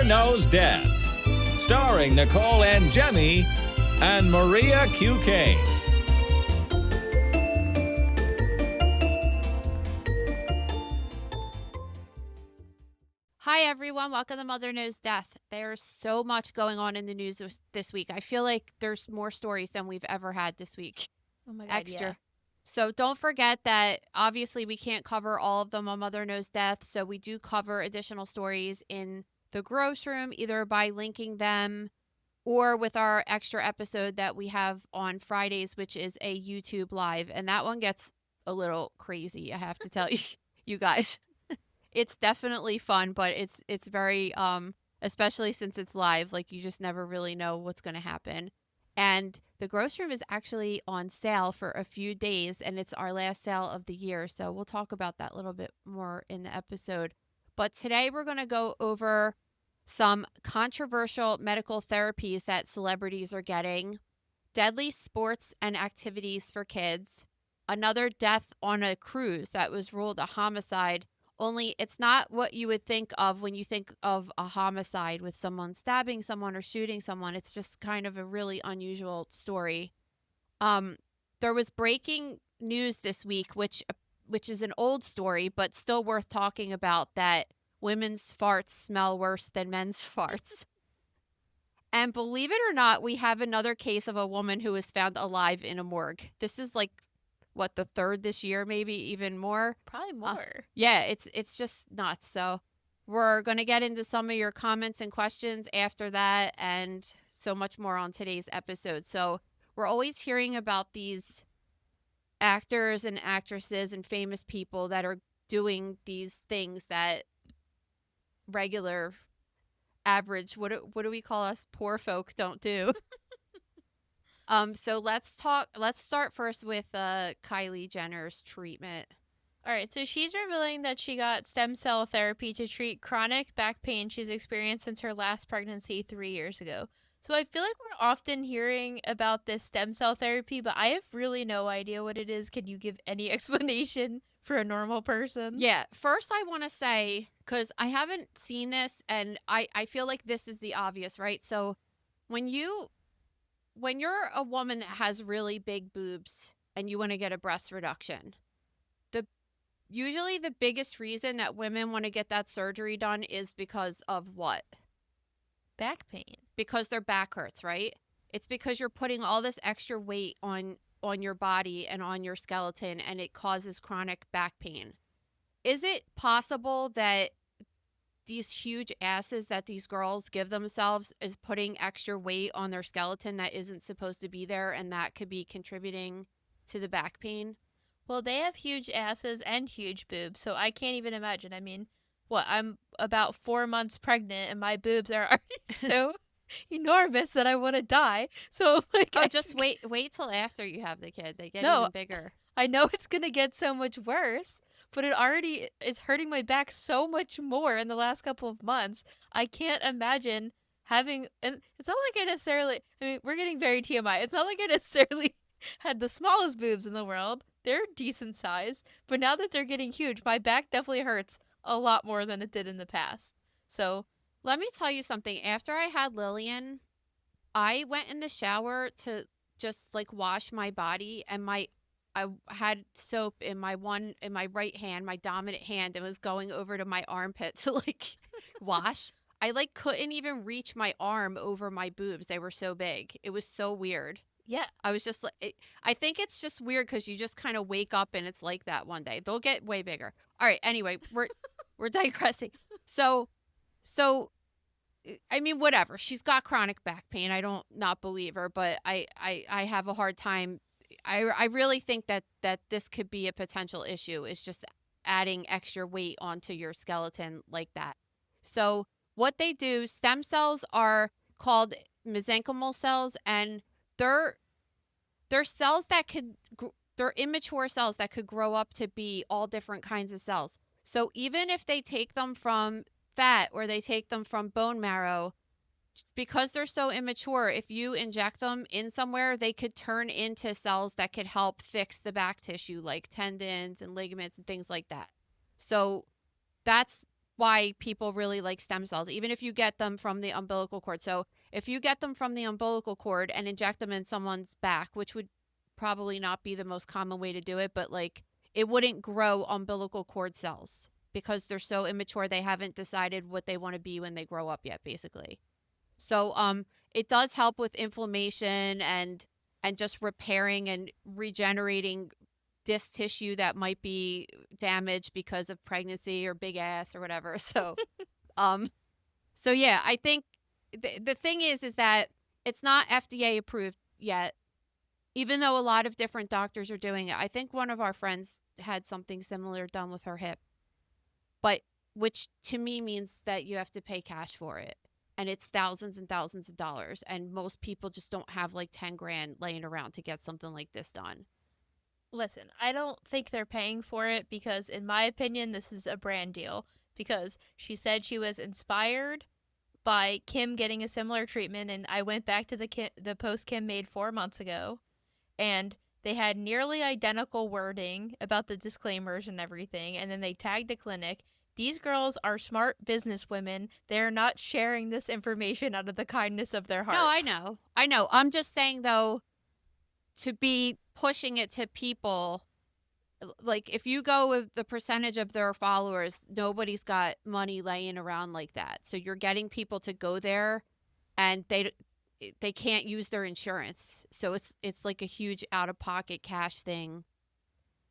Mother Knows Death, starring Nicole and Jemmy and Maria QK. Hi, everyone. Welcome to Mother Knows Death. There's so much going on in the news this week. I feel like there's more stories than we've ever had this week. Oh my God, Extra. yeah. So don't forget that obviously we can't cover all of them on Mother Knows Death. So we do cover additional stories in the gross room, either by linking them or with our extra episode that we have on Fridays, which is a YouTube live. And that one gets a little crazy, I have to tell you, you guys. It's definitely fun, but it's very especially since it's live, like you just never really know what's going to happen. And the gross room is actually on sale for a few days, and it's our last sale of the year. So we'll talk about that a little bit more in the episode. But today we're going to go over some controversial medical therapies that celebrities are getting, deadly sports and activities for kids, another death on a cruise that was ruled a homicide, only it's not what you would think of when you think of a homicide with someone stabbing someone or shooting someone. It's just kind of a really unusual story. There was breaking news this week, which is an old story, but still worth talking about, that women's farts smell worse than men's farts. And believe it or not, we have another case of a woman who was found alive in a morgue. This is like, what, the third this year, maybe even more? Probably more. Yeah, it's just nuts. So we're going to get into some of your comments and questions after that, and so much more on today's episode. So we're always hearing about these actors and actresses and famous people that are doing these things that regular, average, what do we call us, poor folk, don't do. So let's start first with Kylie Jenner's treatment. All right, so she's revealing that she got stem cell therapy to treat chronic back pain she's experienced since her last pregnancy 3 years ago. So I feel like we're often hearing about this stem cell therapy, but I have really no idea what it is. Can you give any explanation for a normal person? Yeah, first I want to say, because I haven't seen this, and I feel like this is the obvious, right? So when you're a woman that has really big boobs and you want to get a breast reduction, usually the biggest reason that women want to get that surgery done is because of what? Back pain. Because their back hurts, right? It's because you're putting all this extra weight on your body and on your skeleton, and it causes chronic back pain. Is it possible that these huge asses that these girls give themselves is putting extra weight on their skeleton that isn't supposed to be there, and that could be contributing to the back pain? Well, they have huge asses and huge boobs, so I can't even imagine. I mean, I'm about 4 months pregnant, and my boobs are already so enormous that I want to die. So, like, just wait till after you have the kid. They get even bigger. I know it's gonna get so much worse, but it already is hurting my back so much more in the last couple of months. I can't imagine having, and it's not like I necessarily, I mean, we're getting very TMI. It's not like I necessarily had the smallest boobs in the world. They're decent size, but now that they're getting huge, my back definitely hurts a lot more than it did in the past. So let me tell you something. After I had Lillian, I went in the shower to just like wash my body, and I had soap in my right hand, my dominant hand, and was going over to my armpit to like wash. I like couldn't even reach my arm over my boobs. They were so big. It was so weird. Yeah. I was just like, I think it's just weird because you just kind of wake up and it's like that one day. They'll get way bigger. All right. Anyway, we're digressing. So, I mean, whatever. She's got chronic back pain. I don't not believe her, but I have a hard time. I really think that this could be a potential issue. Is just adding extra weight onto your skeleton like that. So what they do, stem cells are called mesenchymal cells, and they're cells that they're immature cells that could grow up to be all different kinds of cells. So even if they take them from fat or they take them from bone marrow, because they're so immature, if you inject them in somewhere, they could turn into cells that could help fix the back tissue, like tendons and ligaments and things like that. So that's why people really like stem cells, even if you get them from the umbilical cord. So if you get them from the umbilical cord and inject them in someone's back, which would probably not be the most common way to do it, but like it wouldn't grow umbilical cord cells because they're so immature. They haven't decided what they want to be when they grow up yet, basically. So it does help with inflammation and just repairing and regenerating disc tissue that might be damaged because of pregnancy or big ass or whatever. So um so yeah, I think the thing is that it's not FDA approved yet, even though a lot of different doctors are doing it. I think one of our friends had something similar done with her hip, but which to me means that you have to pay cash for it. And it's thousands and thousands of dollars. And most people just don't have like 10 grand laying around to get something like this done. Listen, I don't think they're paying for it because, in my opinion, this is a brand deal. Because she said she was inspired by Kim getting a similar treatment, and I went back to the post Kim made 4 months ago, and they had nearly identical wording about the disclaimers and everything, and then they tagged the clinic. These girls are smart businesswomen. They're not sharing this information out of the kindness of their hearts. No, I know. I know. I'm just saying, though, to be pushing it to people, like if you go with the percentage of their followers, nobody's got money laying around like that. So you're getting people to go there and they can't use their insurance. So it's like a huge out-of-pocket cash thing.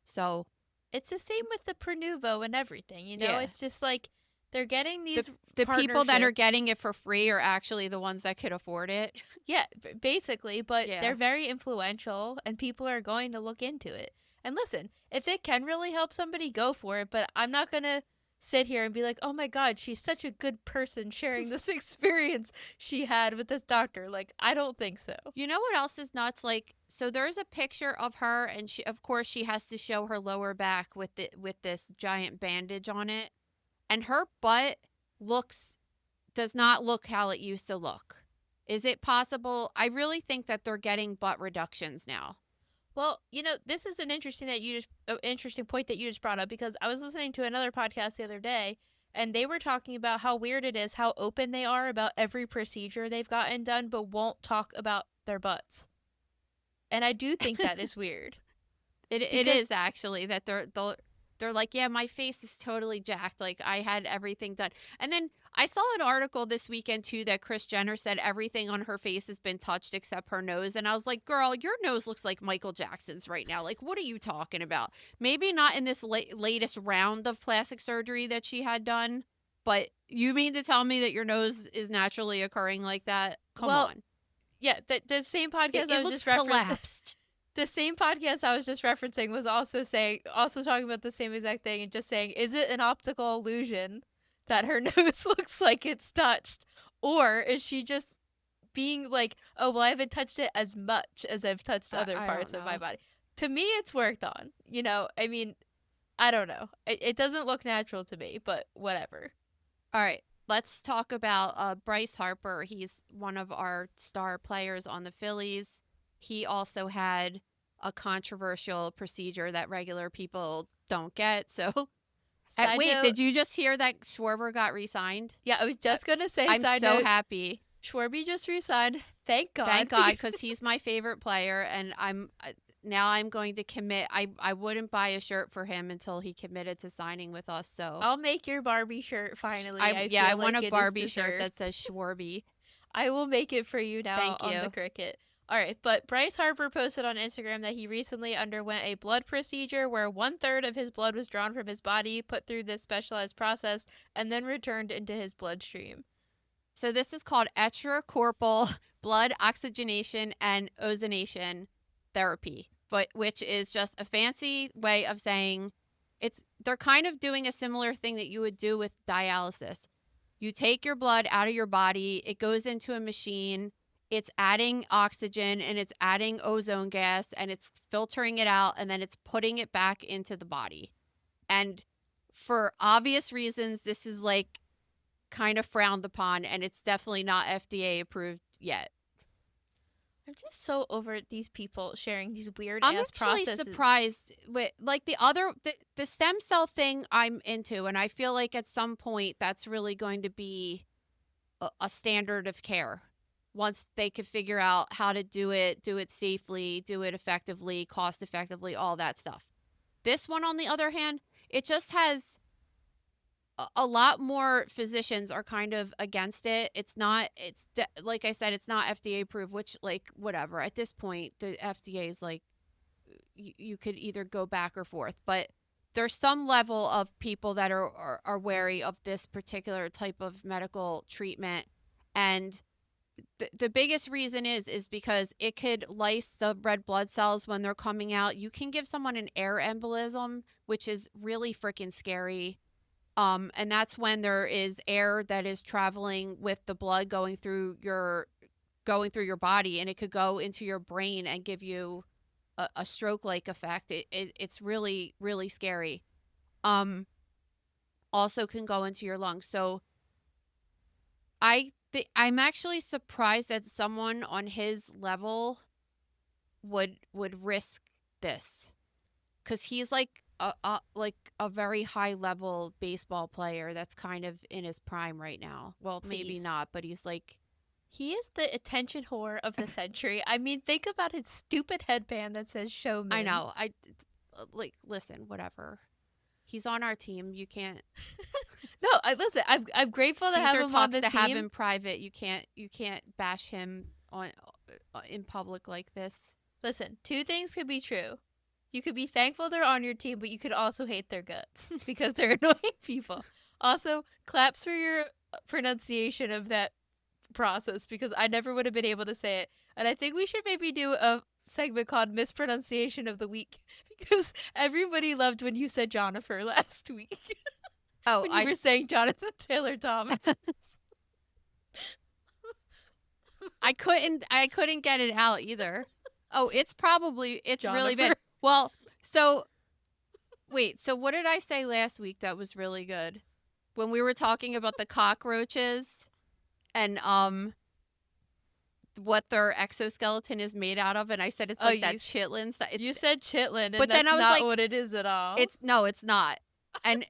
So it's the same with the Prenuvo and everything, you know? Yeah. It's just like they're getting these the people that are partnerships. getting it for free are actually the ones that could afford it. Yeah, basically, but Yeah. they're very influential and people are going to look into it. And listen, if it can really help somebody, go for it, but I'm not going to sit here and be like, "Oh my god, she's such a good person sharing this experience she had with this doctor." Like, I don't think so. You know what else is nuts? Like, so there's a picture of her, and she, of course, she has to show her lower back with this giant bandage on it, and her butt does not look how it used to look. Is it possible? I really think that they're getting butt reductions now. Well, you know, this is an interesting point that you just brought up, because I was listening to another podcast the other day, and they were talking about how weird it is how open they are about every procedure they've gotten done, but won't talk about their butts. And I do think that is weird. It is actually that they're like, yeah, my face is totally jacked. Like I had everything done. And then I saw an article this weekend too that Kris Jenner said everything on her face has been touched except her nose. And I was like, girl, your nose looks like Michael Jackson's right now. Like, what are you talking about? Maybe not in this latest round of plastic surgery that she had done, but you mean to tell me that your nose is naturally occurring like that? Come on. Yeah, the same podcast I was looks just referencing. collapsed. The same podcast I was just referencing was also talking about the same exact thing and just saying, is it an optical illusion that her nose looks like it's touched? Or is she just being like, oh, well, I haven't touched it as much as I've touched other parts of my body? To me, it's worked on. You know, I mean, I don't know. It doesn't look natural to me, but whatever. All right. Let's talk about Bryce Harper. He's one of our star players on the Phillies. He also had a controversial procedure that regular people don't get. So, wait, did you just hear that Schwarber got re-signed? Yeah, I was just going to say, I'm so happy. Schwarber just re-signed. Thank God. Thank God, because he's my favorite player, and I'm going to commit. I wouldn't buy a shirt for him until he committed to signing with us. So I'll make your Barbie shirt finally. I want a Barbie shirt that says Schwarby. I will make it for you now. Thank you. On the cricket. All right, but Bryce Harper posted on Instagram that he recently underwent a blood procedure where 1/3 of his blood was drawn from his body, put through this specialized process, and then returned into his bloodstream. So this is called extracorporeal blood oxygenation and ozonation therapy, which is just a fancy way of saying they're kind of doing a similar thing that you would do with dialysis. You take your blood out of your body, it goes into a machine, it's adding oxygen and it's adding ozone gas and it's filtering it out and then it's putting it back into the body. And for obvious reasons, this is like kind of frowned upon and it's definitely not FDA approved yet. I'm just so over these people sharing these weird I'm ass actually processes. surprised with like the stem cell thing I'm into, and I feel like at some point that's really going to be a standard of care. Once they could figure out how to do it safely, do it effectively, cost effectively, all that stuff. This one, on the other hand, it just has a lot more physicians are kind of against it. It's not, like I said, it's not FDA approved, which, like, whatever. At this point, the FDA is like, you could either go back or forth. But there's some level of people that are wary of this particular type of medical treatment. And the biggest reason is because it could lyse the red blood cells when they're coming out. You can give someone an air embolism, which is really freaking scary. And that's when there is air that is traveling with the blood going through your body, and it could go into your brain and give you a stroke like effect. It's really, really scary. Also can go into your lungs. So I'm actually surprised that someone on his level would risk this, because he's like a very high level baseball player that's kind of in his prime right now. Well, maybe Please. not, but he's like, He is the attention whore of the century. I mean, think about his stupid headband that says showman. I know. Like, listen, whatever. He's on our team. You can't. No, listen. I'm grateful to These have are him on talks the to team. have in private. You can't bash him on in public like this. Listen, two things could be true. You could be thankful they're on your team, but you could also hate their guts because they're annoying people. Also, claps for your pronunciation of that process, because I never would have been able to say it. And I think we should maybe do a segment called Mispronunciation of the Week, because everybody loved when you said Jonathan last week. Oh, when you were saying Jonathan Taylor Thomas. I couldn't get it out either. Oh, it's really bad. Well, so wait, so what did I say last week that was really good? When we were talking about the cockroaches and what their exoskeleton is made out of, and I said it's like that chitlin stuff. You said chitlin, and but that's then I was not like, what it is at all. It's not. And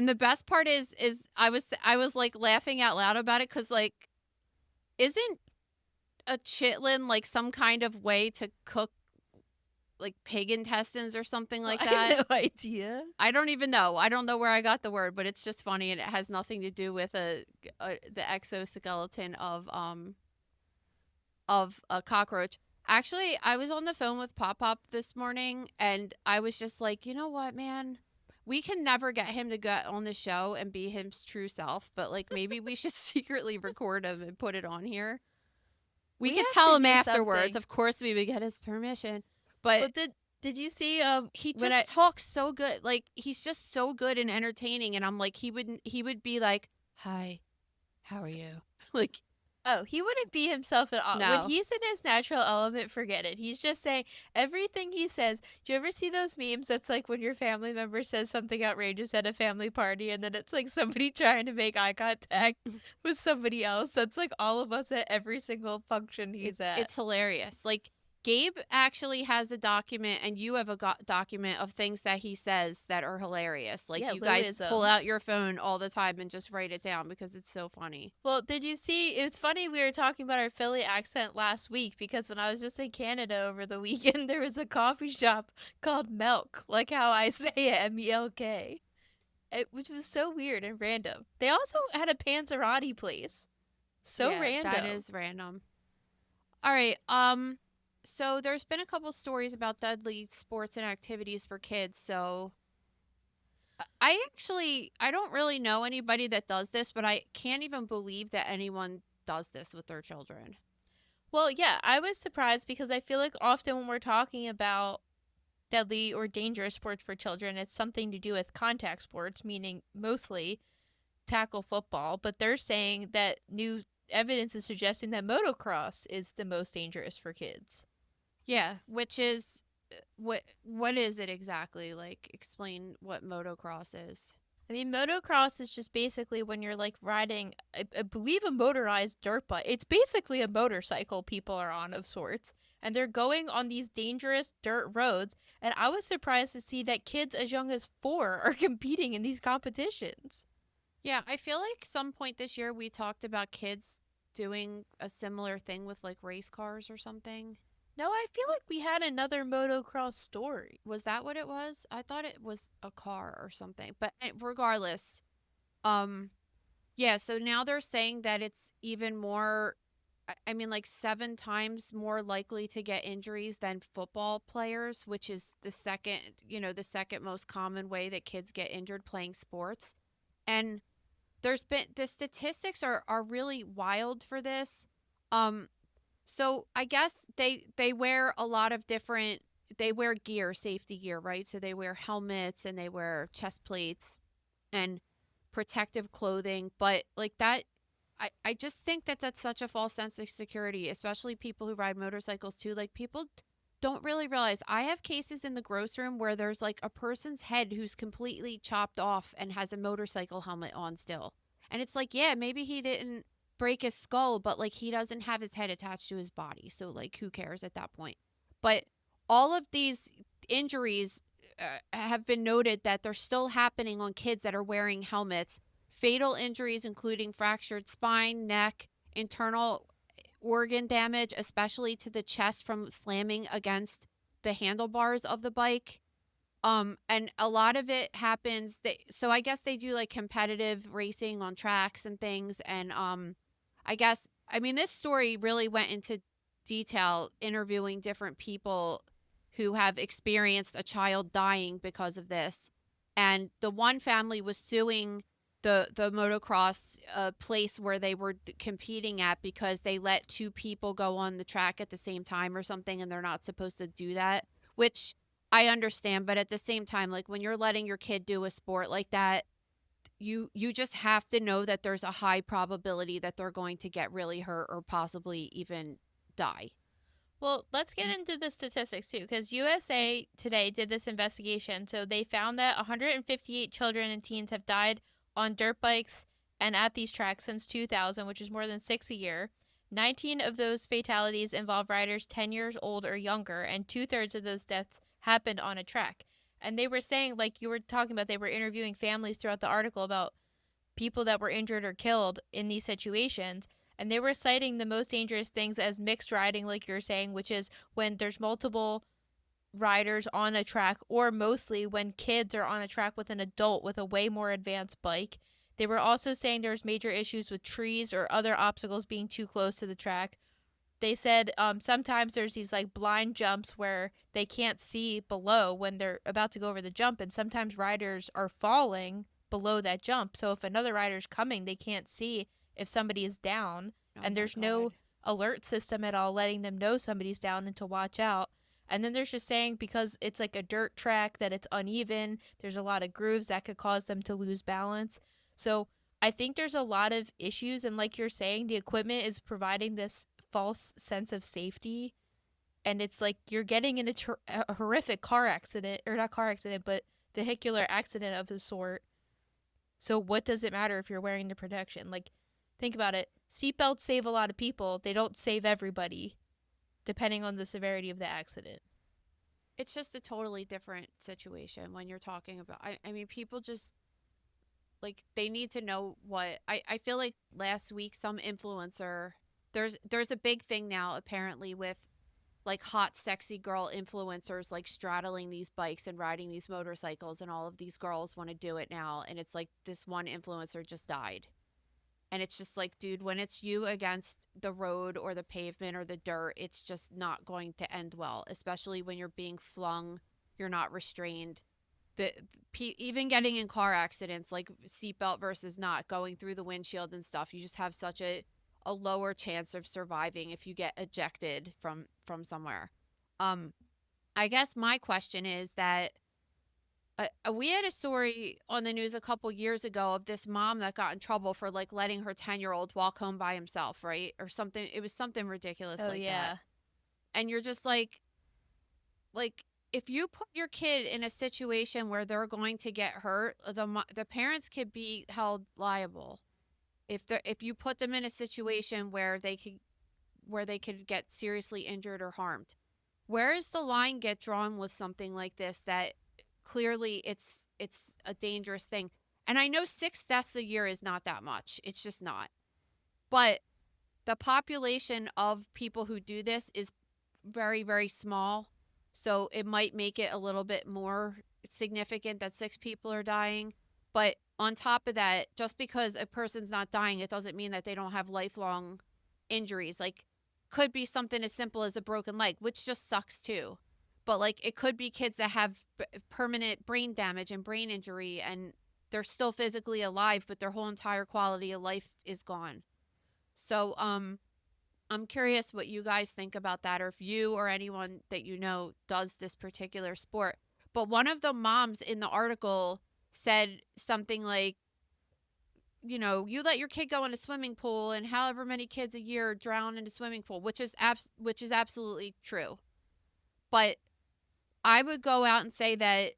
the best part is I was like laughing out loud about it, because like, isn't a chitlin like some kind of way to cook like pig intestines or something like that? I have no idea. I don't even know. I don't know where I got the word, but it's just funny, and it has nothing to do with the exoskeleton of a cockroach. Actually, I was on the phone with Pop this morning, and I was just like, you know what, man? We can never get him to get on the show and be his true self, but like, maybe we should secretly record him and put it on here. We could tell him afterwards. Something. Of course, we would get his permission. But did you see? He just talks so good. Like, he's just so good and entertaining. And I'm like, he would be like, "Hi, how are you?" Like, oh, he wouldn't be himself at all. No. When he's in his natural element, forget it. He's just saying everything he says. Do you ever see those memes that's like when your family member says something outrageous at a family party, and then it's like somebody trying to make eye contact with somebody else? That's like all of us at every single function he's at. It's hilarious. Like, Gabe actually has a document, and you have a document of things that he says that are hilarious. Like, you guys pull out your phone all the time and just write it down because it's so funny. Well, did you see? It's funny, we were talking about our Philly accent last week, because when I was just in Canada over the weekend, there was a coffee shop called Melk, like how I say it, MELK, which was so weird and random. They also had a Panzerotti place. So random. That is random. All right. So there's been a couple stories about deadly sports and activities for kids. So I don't really know anybody that does this, but I can't even believe that anyone does this with their children. Well, yeah, I was surprised, because I feel like often when we're talking about deadly or dangerous sports for children, it's something to do with contact sports, meaning mostly tackle football. But they're saying that new evidence is suggesting that motocross is the most dangerous for kids. Yeah, which is what is it exactly? Like, explain what motocross is. I mean, motocross is just basically when you're like riding, I believe, a motorized dirt bike. It's basically a motorcycle people are on of sorts, and they're going on these dangerous dirt roads. And I was surprised to see that kids as young as 4 are competing in these competitions. Yeah, I feel like some point this year we talked about kids doing a similar thing with like race cars or something. No, I feel like we had another motocross story. Was that what it was? I thought it was a car or something. But regardless, um yeah, so now they're saying that it's even more I mean like 7 times more likely to get injuries than football players, which is the second, the second most common way that kids get injured playing sports. And there's been the statistics are really wild for this. Um so I guess they wear a lot of different they wear gear, safety gear, right? So they wear helmets and they wear chest plates and protective clothing, but like that I just think that that's such a false sense of security, especially people who ride motorcycles too. Like people don't really realize I have cases in the gross room where there's like a person's head who's completely chopped off and has a motorcycle helmet on still. And it's like, yeah, maybe he didn't break his skull, but like he doesn't have his head attached to his body. So like who cares at that point? But all of these injuries have been noted that they're still happening on kids that are wearing helmets. Fatal injuries, including fractured spine, neck, internal organ damage, especially to the chest from slamming against the handlebars of the bike. And a lot of it happens so I guess they do like competitive racing on tracks and things. And I mean this story really went into detail interviewing different people who have experienced a child dying because of this. And the one family was suing the motocross place where they were competing at because they let 2 people go on the track at the same time or something, and they're not supposed to do that, which I understand. But at the same time, like when you're letting your kid do a sport like that, you just have to know that there's a high probability that they're going to get really hurt or possibly even die. Well, let's get into the statistics too, because USA Today did this investigation. So they found that 158 children and teens have died on dirt bikes and at these tracks since 2000, which is more than 6 a year. 19 of those fatalities involve riders 10 years old or younger, and 2/3 of those deaths happened on a track. And they were saying, like you were talking about, they were interviewing families throughout the article about people that were injured or killed in these situations. And they were citing the most dangerous things as mixed riding, like you're saying, which is when there's multiple riders on a track, or mostly when kids are on a track with an adult with a way more advanced bike. They were also saying there's major issues with trees or other obstacles being too close to the track. They said sometimes there's these like blind jumps where they can't see below when they're about to go over the jump, and sometimes riders are falling below that jump. So if another rider's coming, they can't see if somebody is down, Oh and my there's no God. alert system at all letting them know somebody's down and to watch out. And then there's just saying because it's like a dirt track that it's uneven, there's a lot of grooves that could cause them to lose balance. So I think there's a lot of issues, and like you're saying, the equipment is providing this false sense of safety, and it's like you're getting in a horrific car accident, or not car accident, but vehicular accident of the sort. So what does it matter if you're wearing the protection? Like, think about it. Seatbelts save a lot of people. They don't save everybody, depending on the severity of the accident. It's just a totally different situation when you're talking about I mean people just like they need to know what I feel like last week some influencer there's a big thing now apparently with like hot sexy girl influencers like straddling these bikes and riding these motorcycles, and all of these girls want to do it now, and it's like this one influencer just died. And it's just like, dude, when it's you against the road or the pavement or the dirt, it's just not going to end well, especially when you're being flung, you're not restrained. Even getting in car accidents, like seatbelt versus not, going through the windshield and stuff, you just have such a lower chance of surviving if you get ejected from somewhere. I guess my question is that we had a story on the news a couple years ago of this mom that got in trouble for like letting her 10-year-old walk home by himself, right? Or something. It was something ridiculous Oh, like yeah. that. And you're just like if you put your kid in a situation where they're going to get hurt, the parents could be held liable. If you put them in a situation where they could get seriously injured or harmed. Where is the line get drawn with something like this that clearly it's a dangerous thing? And I know 6 deaths a year is not that much. It's just not. But the population of people who do this is very, very small. So it might make it a little bit more significant that 6 people are dying. But on top of that, just because a person's not dying, it doesn't mean that they don't have lifelong injuries. Like, could be something as simple as a broken leg, which just sucks too. But like, it could be kids that have permanent brain damage and brain injury, and they're still physically alive, but their whole entire quality of life is gone. So, I'm curious what you guys think about that, or if you or anyone that you know does this particular sport. But one of the moms in the article said something like, you let your kid go in a swimming pool, and however many kids a year drown in a swimming pool, which is absolutely true. But I would go out and say that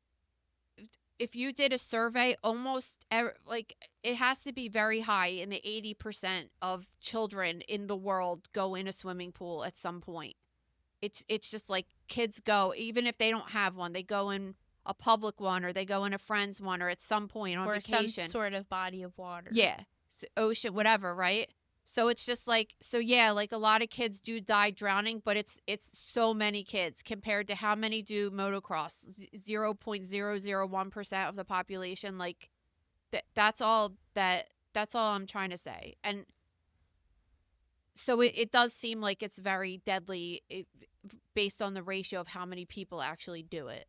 if you did a survey, like, it has to be very high in the 80% of children in the world go in a swimming pool at some point. It's just like kids go, even if they don't have one, they go in a public one, or they go in a friend's one, or at some point on vacation. Or some sort of body of water. Yeah. Ocean, whatever, right? So it's just like, yeah, like a lot of kids do die drowning, but it's so many kids compared to how many do motocross. 0.001% of the population. Like, that's all I'm trying to say. And so it does seem like it's very deadly based on the ratio of how many people actually do it.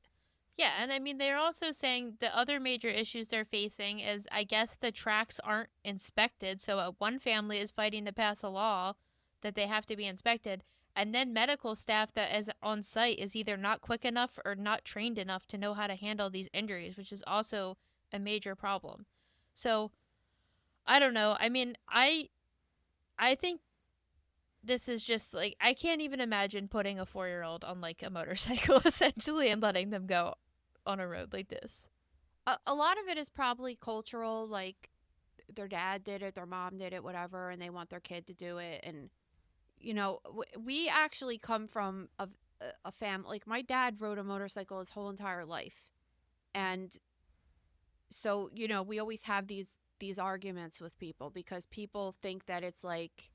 Yeah, and I mean, they're also saying the other major issues they're facing is, I guess, the tracks aren't inspected. So one family is fighting to pass a law that they have to be inspected. And then medical staff that is on site is either not quick enough or not trained enough to know how to handle these injuries, which is also a major problem. So I don't know. I mean, I think this is just like, I can't even imagine putting a 4-year-old on like a motorcycle essentially and letting them go on a road like this. A lot of it is probably cultural, like their dad did it, their mom did it, whatever, and they want their kid to do it. And we actually come from a family, like my dad rode a motorcycle his whole entire life. And so, we always have these arguments with people because people think that it's like,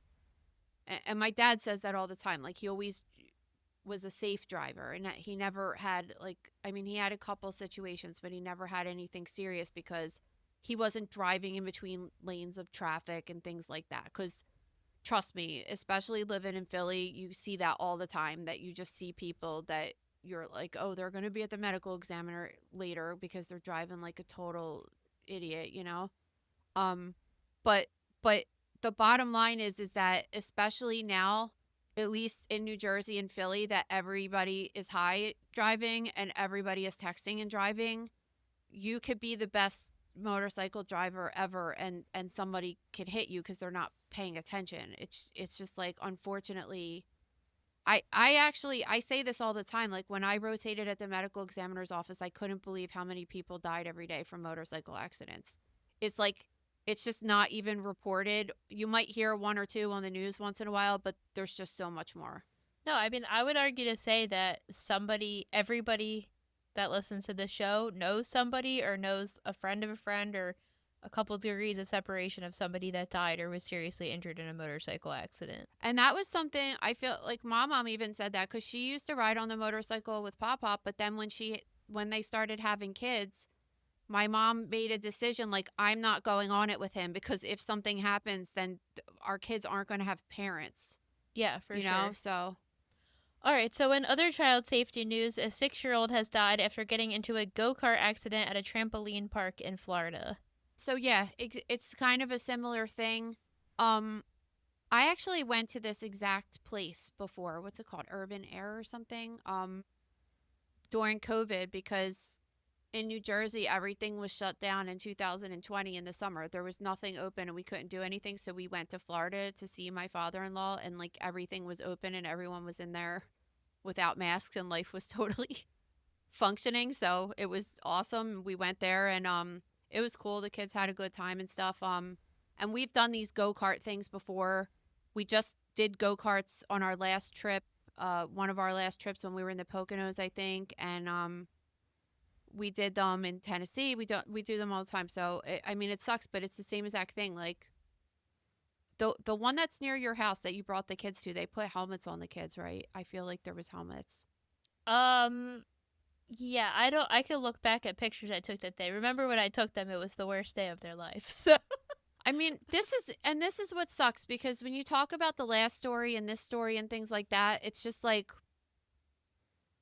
and my dad says that all the time, like he always was a safe driver, and he never had, like, I mean, he had a couple situations, but he never had anything serious because he wasn't driving in between lanes of traffic and things like that. Because trust me, especially living in Philly, you see that all the time, that you just see people that you're like, oh, they're going to be at the medical examiner later because they're driving like a total idiot, but the bottom line is that, especially now, at least in New Jersey and Philly, that everybody is high driving and everybody is texting and driving. You could be the best motorcycle driver ever, and somebody could hit you because they're not paying attention. It's just like, unfortunately, I say this all the time. Like, when I rotated at the medical examiner's office, I couldn't believe how many people died every day from motorcycle accidents. It's like, it's just not even reported. You might hear one or two on the news once in a while, but there's just so much more. No, I mean, I would argue to say that everybody that listens to the show knows somebody, or knows a friend of a friend, or a couple degrees of separation of somebody that died or was seriously injured in a motorcycle accident. And that was something I feel like my mom even said that, because she used to ride on the motorcycle with Pop, but then when they started having kids, my mom made a decision, like, I'm not going on it with him, because if something happens, then our kids aren't going to have parents. Yeah, for sure. So. All right, so in other child safety news, a 6-year-old has died after getting into a go-kart accident at a trampoline park in Florida. So, yeah, it's kind of a similar thing. I actually went to this exact place before. What's it called? Urban Air or something? During COVID, because in New Jersey, everything was shut down in 2020 in the summer. There was nothing open and we couldn't do anything. So we went to Florida to see my father-in-law, and like everything was open and everyone was in there without masks, and life was totally functioning, so it was awesome. We went there and it was cool. The kids had a good time and stuff. And we've done these go-kart things before. We just did go-karts on our last trip, one of our last trips when we were in the Poconos, I think, and we did them in Tennessee. We do them all the time. So I mean, it sucks, but it's the same exact thing. Like the one that's near your house that you brought the kids to, they put helmets on the kids, right? I feel like there was helmets. Yeah, I could look back at pictures I took that day. Remember when I took them, it was the worst day of their life. So I mean, this is what sucks, because when you talk about the last story and this story and things like that, it's just like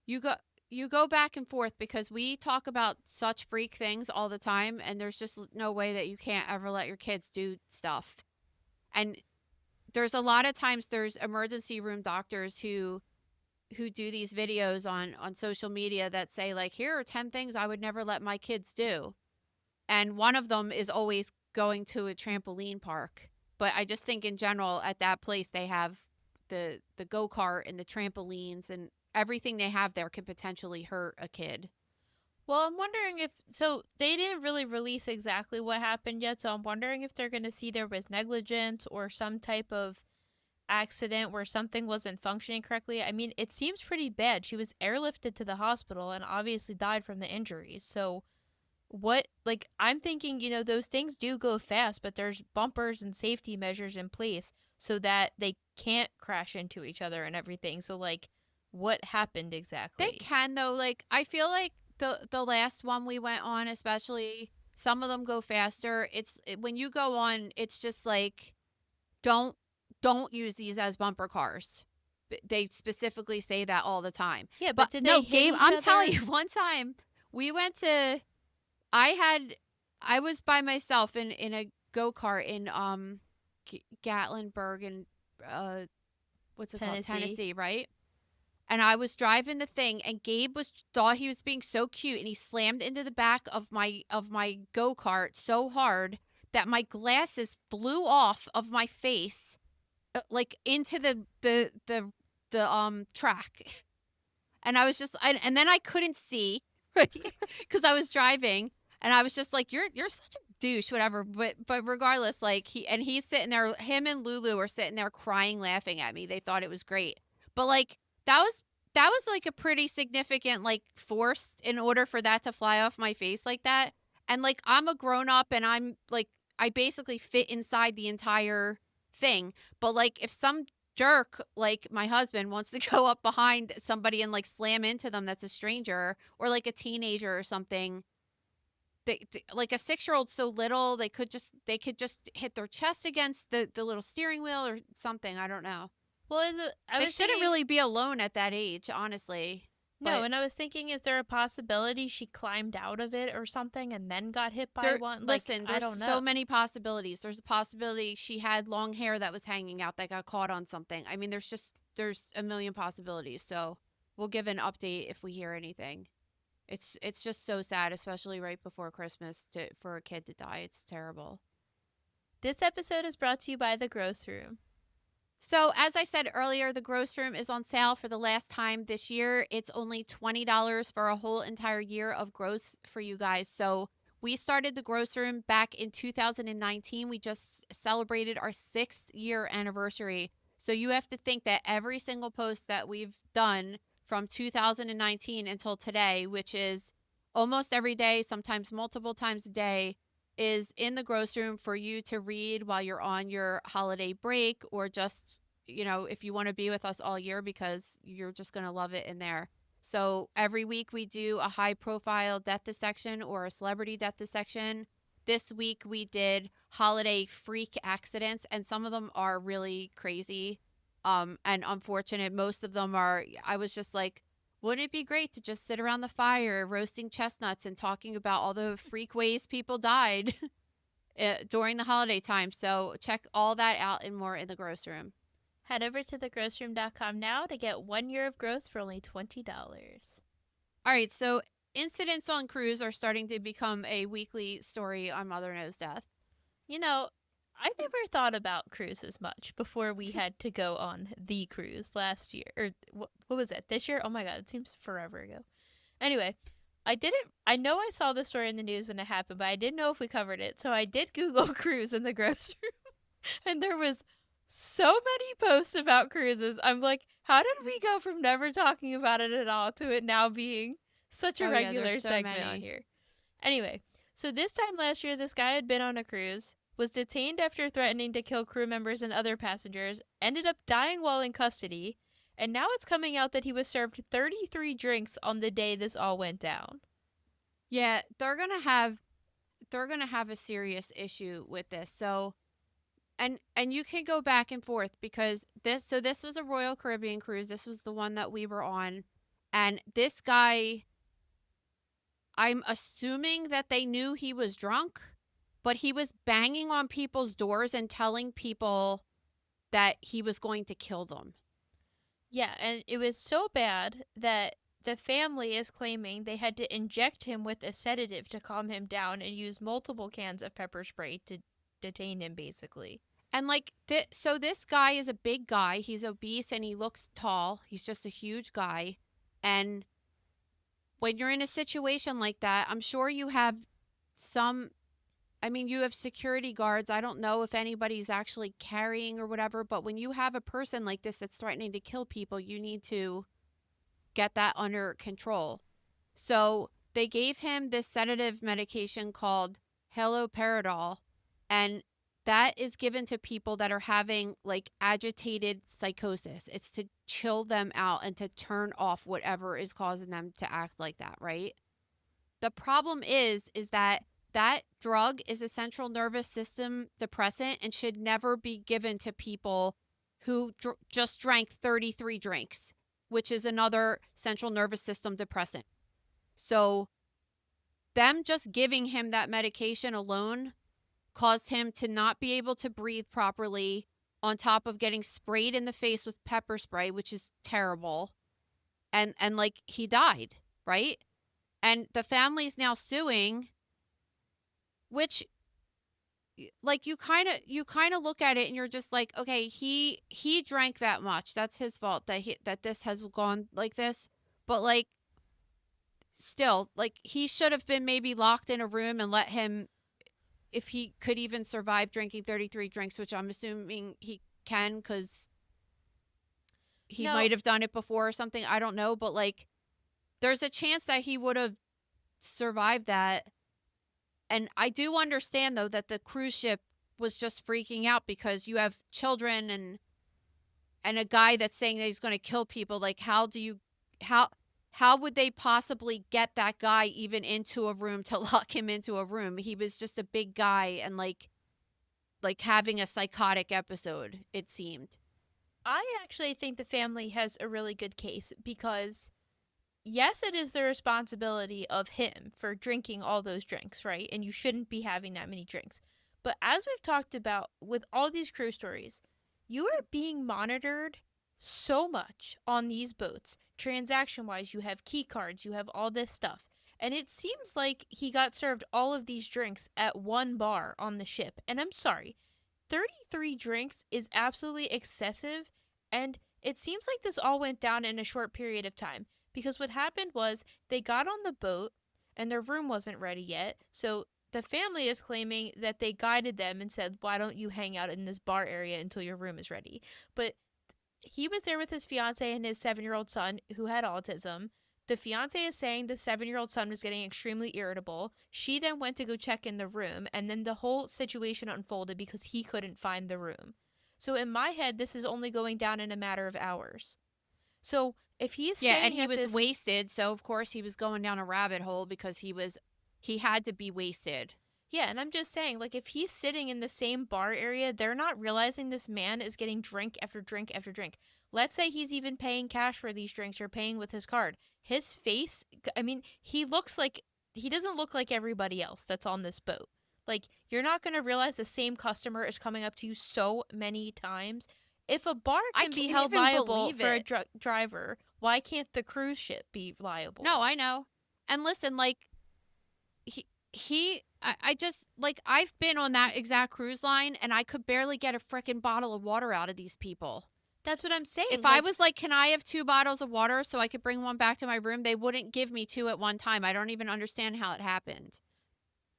you go back and forth, because we talk about such freak things all the time, and there's just no way that you can't ever let your kids do stuff. And there's a lot of times there's emergency room doctors who do these videos on social media that say, like, here are 10 things I would never let my kids do. And one of them is always going to a trampoline park. But I just think in general at that place they have the go-kart and the trampolines, and everything they have there could potentially hurt a kid. well, I'm wondering if so they didn't really release exactly what happened yet, so I'm wondering if they're going to see there was negligence or some type of accident where something wasn't functioning correctly. I mean, it seems pretty bad. She was airlifted to the hospital and obviously died from the injuries. So what, like, I'm thinking, those things do go fast, but there's bumpers and safety measures in place so that they can't crash into each other and everything. So, like, what happened exactly? They can, though. Like, I feel like the last one we went on, especially, some of them go faster. When you go on, it's just like, don't use these as bumper cars. They specifically say that all the time. Yeah, but did no, they hit Gabe, each I'm telling other? you, one time we went to, I was by myself in a go-kart in Gatlinburg and what's it called? Tennessee, right? And I was driving the thing, and Gabe thought he was being so cute, and he slammed into the back of my go-kart so hard that my glasses flew off of my face, like into the track. And I was just and then I couldn't see, right? Because I was driving, and I was just like, you're such a douche, whatever. But regardless, like he's sitting there, him and Lulu are sitting there crying, laughing at me. They thought it was great. But like that was like a pretty significant like force in order for that to fly off my face like that. And like I'm a grown up, and I'm like I basically fit inside the entire thing. But like if some jerk like my husband wants to go up behind somebody and like slam into them that's a stranger, or like a teenager or something, like a 6-year-old so little, they could just hit their chest against the little steering wheel or something. I don't know. Well, is it? They shouldn't really be alone at that age, honestly. No, But and I was thinking, is there a possibility she climbed out of it or something and then got hit by one? Like, listen, I there's don't know. so many possibilities. There's a possibility she had long hair that was hanging out that got caught on something. I mean, there's a million possibilities. So we'll give an update if we hear anything. It's just so sad, especially right before Christmas, for a kid to die. It's terrible. This episode is brought to you by The Gross Room. So, as I said earlier, the Gross Room is on sale for the last time this year. It's only $20 for a whole entire year of gross for you guys. So, we started the Gross Room back in 2019. We just celebrated our 6th year anniversary. So, you have to think that every single post that we've done from 2019 until today, which is almost every day, sometimes multiple times a day, is in the Gross Room for you to read while you're on your holiday break, or just, if you want to be with us all year, because you're just going to love it in there. So every week we do a high profile death dissection or a celebrity death dissection. This week we did holiday freak accidents, and some of them are really crazy and unfortunate. Most of them are, I was just like, wouldn't it be great to just sit around the fire roasting chestnuts and talking about all the freak ways people died during the holiday time? So check all that out and more in the Gross Room. Head over to thegrossroom.com now to get 1 year of gross for only $20. All right, so incidents on cruise are starting to become a weekly story on Mother Knows Death. I never thought about cruises much before we had to go on the cruise last year. Or what was that, this year? Oh my God, it seems forever ago. Anyway, I know I saw the story in the news when it happened, but I didn't know if we covered it. So I did Google cruise in the grocery and there was so many posts about cruises. I'm like, how did we go from never talking about it at all to it now being such a Oh yeah, there's regular so segment on many. here? Anyway, so this time last year, this guy had been on a cruise, was detained after threatening to kill crew members and other passengers, ended up dying while in custody, and now it's coming out that he was served 33 drinks on the day this all went down. Yeah, they're gonna have a serious issue with this. So and you can go back and forth because this was a Royal Caribbean cruise. This was the one that we were on. And this guy, I'm assuming that they knew he was drunk, but he was banging on people's doors and telling people that he was going to kill them. Yeah, and it was so bad that the family is claiming they had to inject him with a sedative to calm him down and use multiple cans of pepper spray to detain him, basically. And like so this guy is a big guy. He's obese and he looks tall. He's just a huge guy. And when you're in a situation like that, I'm sure you have you have security guards. I don't know if anybody's actually carrying or whatever, but when you have a person like this that's threatening to kill people, you need to get that under control. So they gave him this sedative medication called haloperidol, and that is given to people that are having like agitated psychosis. It's to chill them out and to turn off whatever is causing them to act like that, right? The problem is that drug is a central nervous system depressant and should never be given to people who just drank 33 drinks, which is another central nervous system depressant. So them just giving him that medication alone caused him to not be able to breathe properly, on top of getting sprayed in the face with pepper spray, which is terrible. And like he died, right? And the family's now suing, which like you kind of look at it and you're just like, okay, he drank that much. That's his fault that this has gone like this. But like still, like he should have been maybe locked in a room and let him, if he could even survive drinking 33 drinks, which I'm assuming he can cuz he might have done it before or something. I don't know, but like there's a chance that he would have survived that. And I do understand though that the cruise ship was just freaking out because you have children and a guy that's saying that he's going to kill people. Like how would they possibly get that guy even into a room to lock him into a room? He was just a big guy and like having a psychotic episode, it seemed. I actually think the family has a really good case because yes, it is the responsibility of him for drinking all those drinks, right? And you shouldn't be having that many drinks. But as we've talked about with all these cruise stories, you are being monitored so much on these boats. Transaction wise, you have key cards, you have all this stuff. And it seems like he got served all of these drinks at one bar on the ship. And I'm sorry, 33 drinks is absolutely excessive. And it seems like this all went down in a short period of time. Because what happened was they got on the boat and their room wasn't ready yet. So the family is claiming that they guided them and said, why don't you hang out in this bar area until your room is ready? But he was there with his fiance and his 7-year-old son who had autism. The fiance is saying the 7-year-old son was getting extremely irritable. She then went to go check in the room, and then the whole situation unfolded because he couldn't find the room. So in my head, this is only going down in a matter of hours. So if he's saying and he that was wasted, so of course he was going down a rabbit hole because he had to be wasted. Yeah, and I'm just saying, like, if he's sitting in the same bar area, they're not realizing this man is getting drink after drink after drink. Let's say he's even paying cash for these drinks or paying with his card. His face, I mean, he doesn't look like everybody else that's on this boat. Like, you're not going to realize the same customer is coming up to you so many times. If a bar can be held liable for a driver, why can't the cruise ship be liable? No, I know. And listen, like, I just, like, I've been on that exact cruise line and I could barely get a frickin' bottle of water out of these people. That's what I'm saying. If I was like, can I have 2 bottles of water so I could bring one back to my room? They wouldn't give me 2 at one time. I don't even understand how it happened.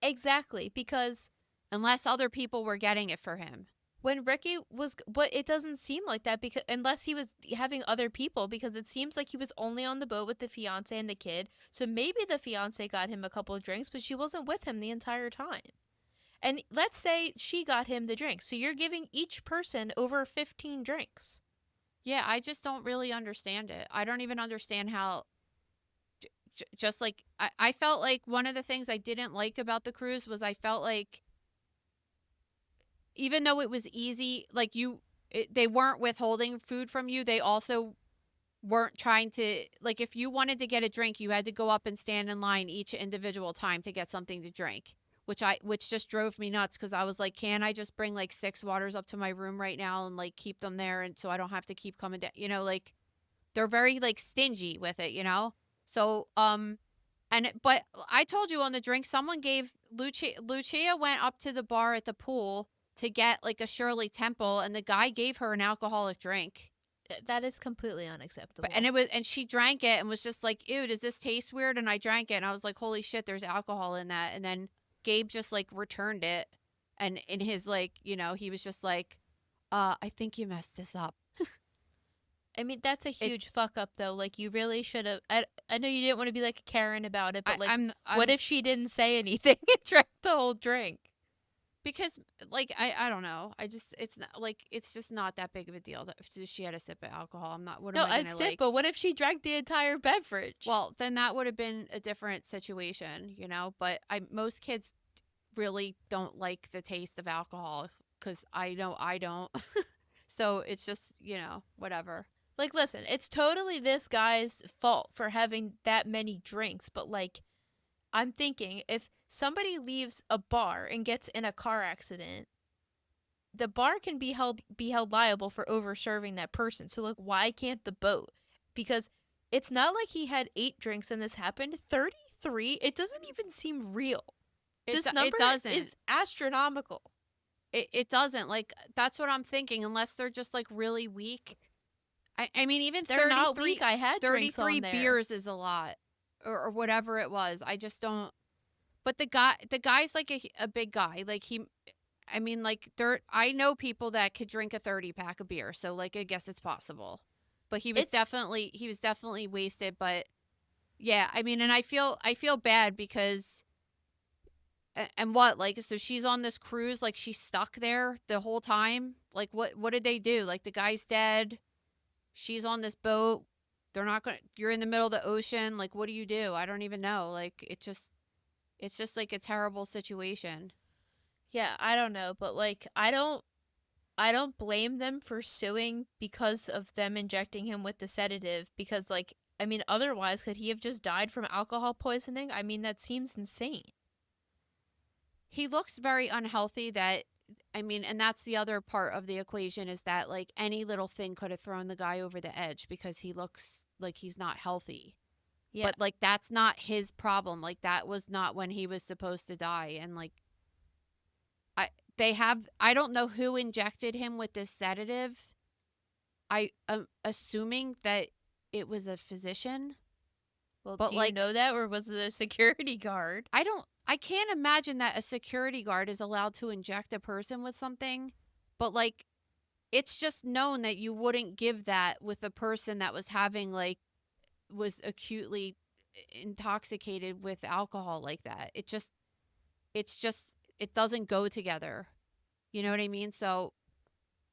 Exactly, because Unless other people were getting it for him. when Ricky was, but it doesn't seem like that, because unless he was having other people, because it seems like he was only on the boat with the fiance and the kid. So maybe the fiance got him a couple of drinks, but she wasn't with him the entire time. And let's say she got him the drinks. So you're giving each person over 15 drinks. Yeah, I just don't really understand it. I don't even understand how. Just like, I felt like one of the things I didn't like about the cruise was I felt like, even though it was easy, like they weren't withholding food from you. They also weren't trying to, like, if you wanted to get a drink, you had to go up and stand in line each individual time to get something to drink, which just drove me nuts, because I was like, can I just bring like 6 waters up to my room right now and like keep them there, and so I don't have to keep coming down, like they're very like stingy with it, So but I told you on the drink, someone gave Lucia went up to the bar at the pool to get like a Shirley Temple, and the guy gave her an alcoholic drink. That is completely unacceptable. And she drank it and was just like, ew, does this taste weird? And I drank it and I was like, holy shit, there's alcohol in that. And then Gabe just like returned it, and in his like, he was just like, I think you messed this up. I mean, that's a huge fuck up, though. Like, you really should have. I know you didn't want to be like a Karen about it, but like, what if she didn't say anything and drank the whole drink? Because, like, I don't know. It's not like, it's just not that big of a deal that if she had a sip of alcohol. I'm not. What am I gonna like? But what if she drank the entire beverage? Well, then that would have been a different situation, But most kids really don't like the taste of alcohol, because I know I don't. So it's just, whatever. Like, listen, it's totally this guy's fault for having that many drinks, but like, I'm thinking, if somebody leaves a bar and gets in a car accident, the bar can be held liable for over serving that person. So like, why can't the boat? Because it's not like he had 8 drinks and this happened. 33, it doesn't even seem real. This number is astronomical. It doesn't. Like, that's what I'm thinking, unless they're just like really weak. I mean, even they're not weak. I had 33 beers is a lot, or whatever it was. I just don't. But the guy's like a big guy. Like I mean, like I know people that could drink a 30-pack of beer. So like, I guess it's possible. But he was definitely wasted. But yeah, I mean, and I feel bad because. And what, like, so she's on this cruise, like she's stuck there the whole time. Like, what did they do? Like, the guy's dead. She's on this boat. You're in the middle of the ocean. Like, what do you do? I don't even know. Like, it's just like a terrible situation. Yeah, I don't know, but like, I don't blame them for suing because of them injecting him with the sedative, because like, I mean, otherwise, could he have just died from alcohol poisoning? I mean, that seems insane. He looks very unhealthy. And that's the other part of the equation, is that like any little thing could have thrown the guy over the edge, because he looks like he's not healthy. Yeah. But like, that's not his problem. Like, that was not when he was supposed to die. And like, I don't know who injected him with this sedative. I am assuming that it was a physician. Well, but do you know that, or was it a security guard? I can't imagine that a security guard is allowed to inject a person with something, but like, it's just known that you wouldn't give that with a person that was was acutely intoxicated with alcohol like that. It doesn't go together. You know what I mean? So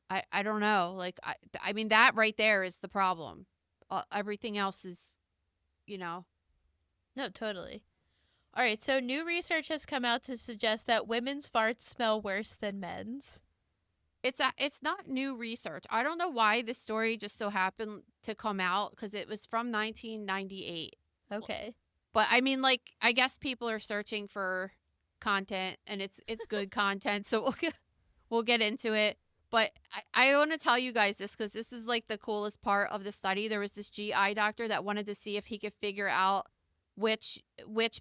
I don't know. Like, I mean, that right there is the problem. Everything else is, No, totally. All right, so new research has come out to suggest that women's farts smell worse than men's. It's not new research. I don't know why this story just so happened to come out, because it was from 1998. Okay. But I mean, like, I guess people are searching for content, and it's good content, so we'll get into it. But I want to tell you guys this, because this is like the coolest part of the study. There was this GI doctor that wanted to see if he could figure out which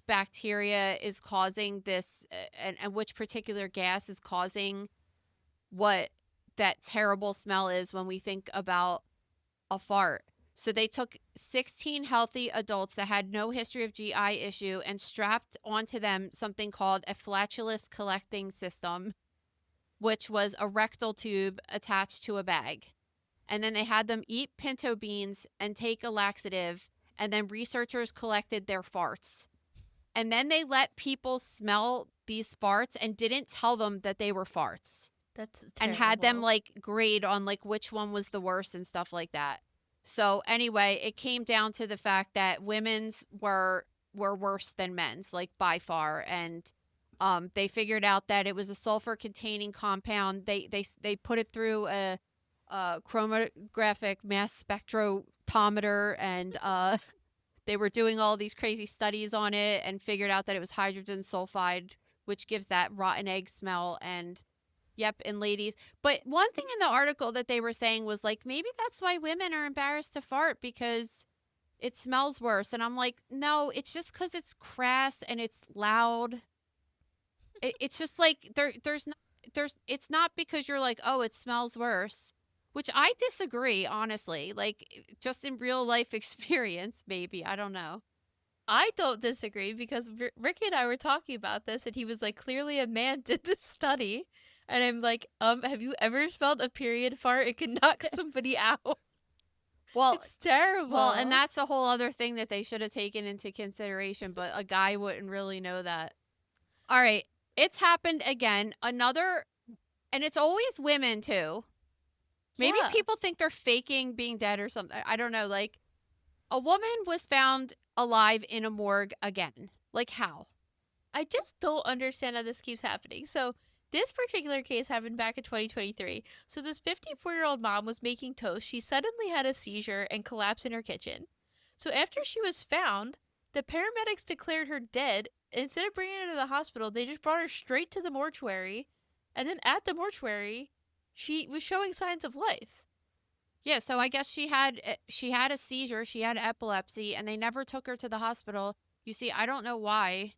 bacteria is causing this, and which particular gas is causing what that terrible smell is when we think about a fart. So they took 16 healthy adults that had no history of GI issue and strapped onto them something called a flatulence collecting system, which was a rectal tube attached to a bag. And then they had them eat pinto beans and take a laxative, and then researchers collected their farts. And then they let people smell these farts and didn't tell them that they were farts. That's terrible. And had them like grade on like which one was the worst and stuff like that. So anyway, it came down to the fact that women's were worse than men's, like by far. And they figured out that it was a sulfur containing compound. They put it through a chromatographic mass spectrometer, and they were doing all these crazy studies on it and figured out that it was hydrogen sulfide, which gives that rotten egg smell. And yep, and ladies. But one thing in the article that they were saying was like, maybe that's why women are embarrassed to fart, because it smells worse. And I'm like, no, it's just because it's crass and it's loud. It's just like it's not because you're like, oh, it smells worse, which I disagree, honestly. Like, just in real life experience, maybe. I don't know. I don't disagree, because Ricky and I were talking about this, and he was like, clearly a man did this study. And I'm like, have you ever smelled a period fart? It can knock somebody out. Well, it's terrible. Well, and that's a whole other thing that they should have taken into consideration, but a guy wouldn't really know that. All right. It's happened again. Another, and it's always women too. Maybe Yeah. people think they're faking being dead or something. I don't know. Like, a woman was found alive in a morgue again. Like, how? I just don't understand how this keeps happening. So this particular case happened back in 2023. So this 54-year-old mom was making toast. She suddenly had a seizure and collapsed in her kitchen. So after she was found, the paramedics declared her dead. Instead of bringing her to the hospital, they just brought her straight to the mortuary. And then at the mortuary, she was showing signs of life. Yeah, so I guess she had a seizure, she had epilepsy, and they never took her to the hospital. You see, I don't know why,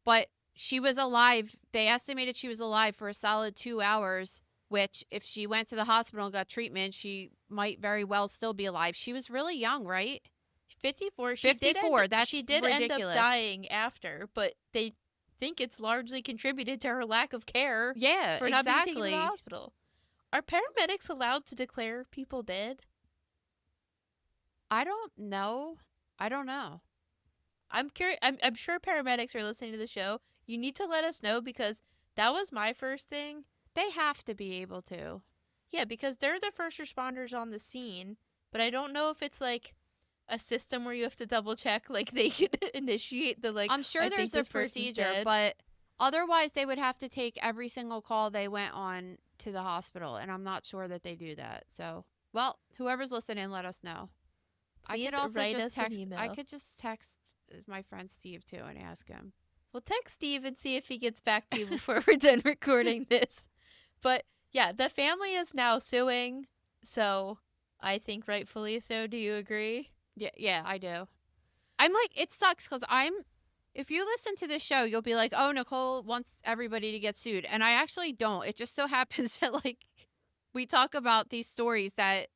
but she was alive. They estimated she was alive for a solid 2 hours, which if she went to the hospital and got treatment, she might very well still be alive. She was really young, right? 54. 54, that's she did ridiculous. end up dying after, but they think it's largely contributed to her lack of care. Yeah, for not being exactly. taken to the hospital. Are paramedics allowed to declare people dead? I don't know. I'm curious. I'm sure paramedics are listening to the show. You need to let us know, because that was my first thing. They have to be able to. Yeah, because they're the first responders on the scene, but I don't know if it's like a system where you have to double check, like they could initiate the like. I'm sure there's a procedure, but otherwise they would have to take every single call they went on to the hospital, and I'm not sure that they do that. So, well, whoever's listening, let us know. Please I could also write just us an text. email. I could just text my friend Steve too and ask him. We'll text Steve and see if he gets back to you before we're done recording this. But yeah, the family is now suing, so I think rightfully so. Do you agree? Yeah, I do. I'm like, it sucks because if you listen to this show, you'll be like, oh, Nicole wants everybody to get sued. And I actually don't. It just so happens that, like, we talk about these stories that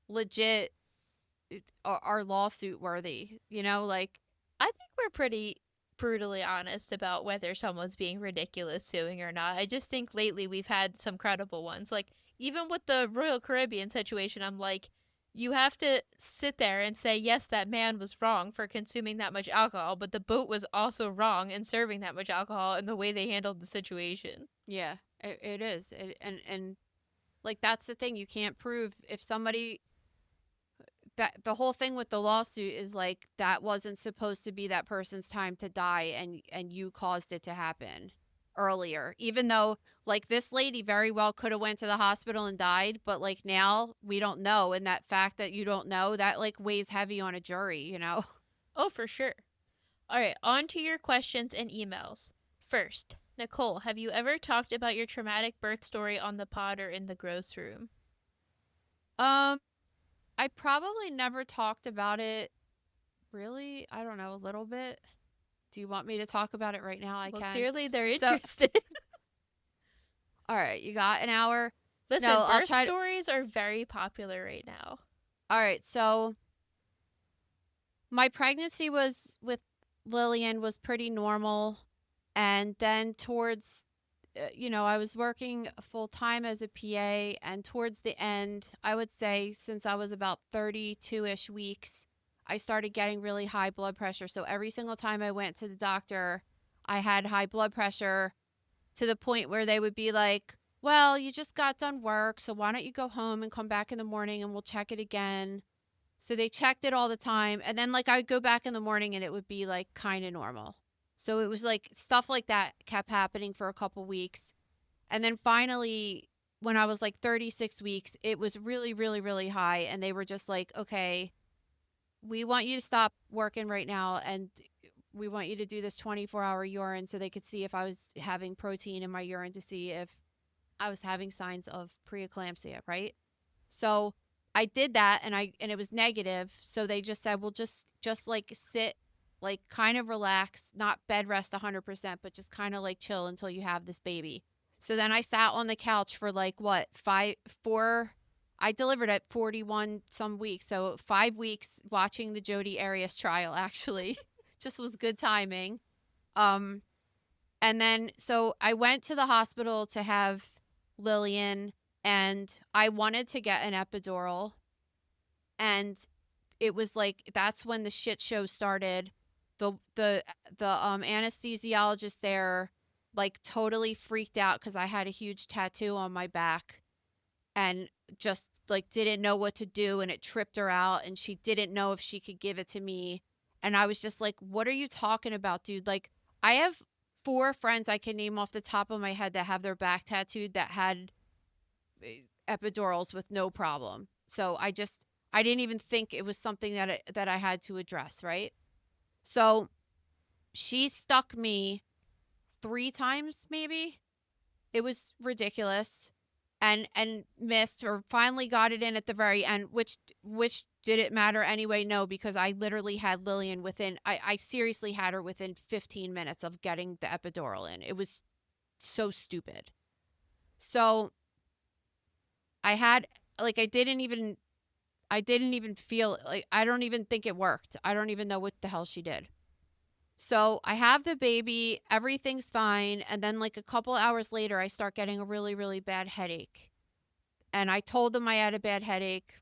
legit are lawsuit worthy, you know? Like, I think we're pretty brutally honest about whether someone's being ridiculous suing or not. I just think lately we've had some credible ones. Like, even with the Royal Caribbean situation, I'm like, you have to sit there and say, yes, that man was wrong for consuming that much alcohol, but the boat was also wrong in serving that much alcohol in the way they handled the situation. yeah, it is. And like, that's the thing. You can't prove if somebody, that the whole thing with the lawsuit is like, that wasn't supposed to be that person's time to die, and you caused it to happen earlier, even though, like, this lady very well could have went to the hospital and died, but like, now we don't know, and that fact that you don't know, that like weighs heavy on a jury, you know. Oh, for sure. All right, on to your questions and emails. First, Nicole, have you ever talked about your traumatic birth story on the pod or in the gross room? I probably never talked about it, really. I don't know, a little bit. Do you want me to talk about it right now? I Well, can. clearly they're So- interested. All right, you got an hour. Listen, No, I'll birth try to. stories are very popular right now. All right, so my pregnancy was with Lillian was pretty normal, and then towards I was working full time as a PA, and towards the end, I would say since I was about 32-ish weeks, I started getting really high blood pressure. So every single time I went to the doctor, I had high blood pressure to the point where they would be like, "Well, you just got done work, so why don't you go home and come back in the morning and we'll check it again." So they checked it all the time, and then like I'd go back in the morning and it would be like kind of normal. So it was like stuff like that kept happening for a couple weeks. And then finally, when I was like 36 weeks, it was really, really, really high. And they were just like, okay, we want you to stop working right now. And we want you to do this 24-hour urine so they could see if I was having protein in my urine to see if I was having signs of preeclampsia, right? So I did that and it was negative. So they just said, well, just like sit, like kind of relax, not bed rest 100%, but just kind of like chill until you have this baby. So then I sat on the couch for like what, I delivered at 41 some weeks. So 5 weeks watching the Jodi Arias trial actually just was good timing. Um, and then so I went to the hospital to have Lillian, and I wanted to get an epidural, and it was like that's when the shit show started. The anesthesiologist there like totally freaked out because I had a huge tattoo on my back and just like didn't know what to do, and it tripped her out and she didn't know if she could give it to me. And I was just like, what are you talking about, dude? Like, I have 4 friends I can name off the top of my head that have their back tattooed that had epidurals with no problem. So I didn't even think it was something that I had to address, right? So she stuck me 3 times maybe. It was ridiculous. And missed, or finally got it in at the very end, which did it matter anyway? No, because I literally had Lillian I seriously had her within 15 minutes of getting the epidural in. It was so stupid. So I had like I didn't even feel like, I don't even think it worked. I don't even know what the hell she did. So I have the baby, everything's fine. And then like a couple hours later, I start getting a really, really bad headache. And I told them I had a bad headache,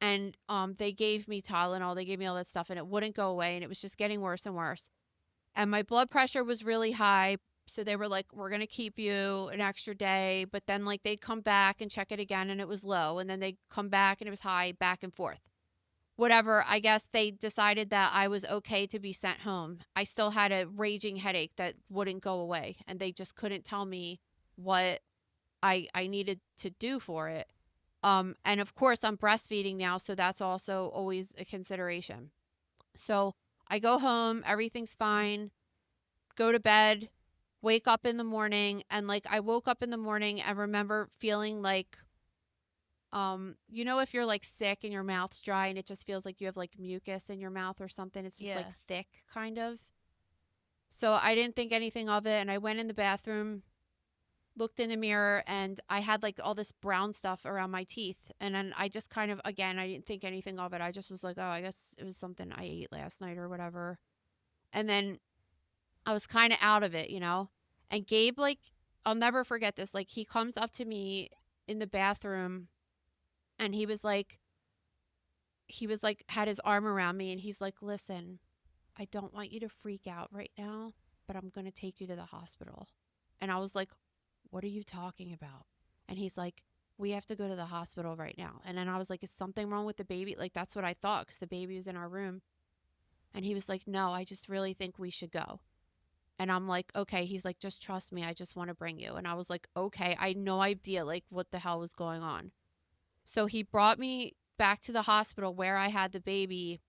and they gave me Tylenol, they gave me all that stuff, and it wouldn't go away. And it was just getting worse and worse. And my blood pressure was really high. So they were like, we're going to keep you an extra day. But then like they'd come back and check it again and it was low. And then they'd come back and it was high, back and forth. Whatever, I guess they decided that I was okay to be sent home. I still had a raging headache that wouldn't go away, and they just couldn't tell me what I needed to do for it. And of course I'm breastfeeding now, so that's also always a consideration. So I go home, everything's fine, go to bed, wake up in the morning, and like I woke up in the morning and remember feeling like if you're like sick and your mouth's dry and it just feels like you have like mucus in your mouth or something, it's just like thick kind of. So I didn't think anything of it, and I went in the bathroom, looked in the mirror, and I had like all this brown stuff around my teeth. And then I just kind of, again, I didn't think anything of it. I just was like, oh, I guess it was something I ate last night or whatever. And then I was kind of out of it, And Gabe, like, I'll never forget this. Like, he comes up to me in the bathroom, and he was like, had his arm around me, and he's like, listen, I don't want you to freak out right now, but I'm going to take you to the hospital. And I was like, what are you talking about? And he's like, we have to go to the hospital right now. And then I was like, is something wrong with the baby? Like, that's what I thought, because the baby was in our room. And he was like, no, I just really think we should go. And I'm like, okay. He's like, just trust me. I just want to bring you. And I was like, okay. I had no idea like what the hell was going on. So he brought me back to the hospital where I had the baby,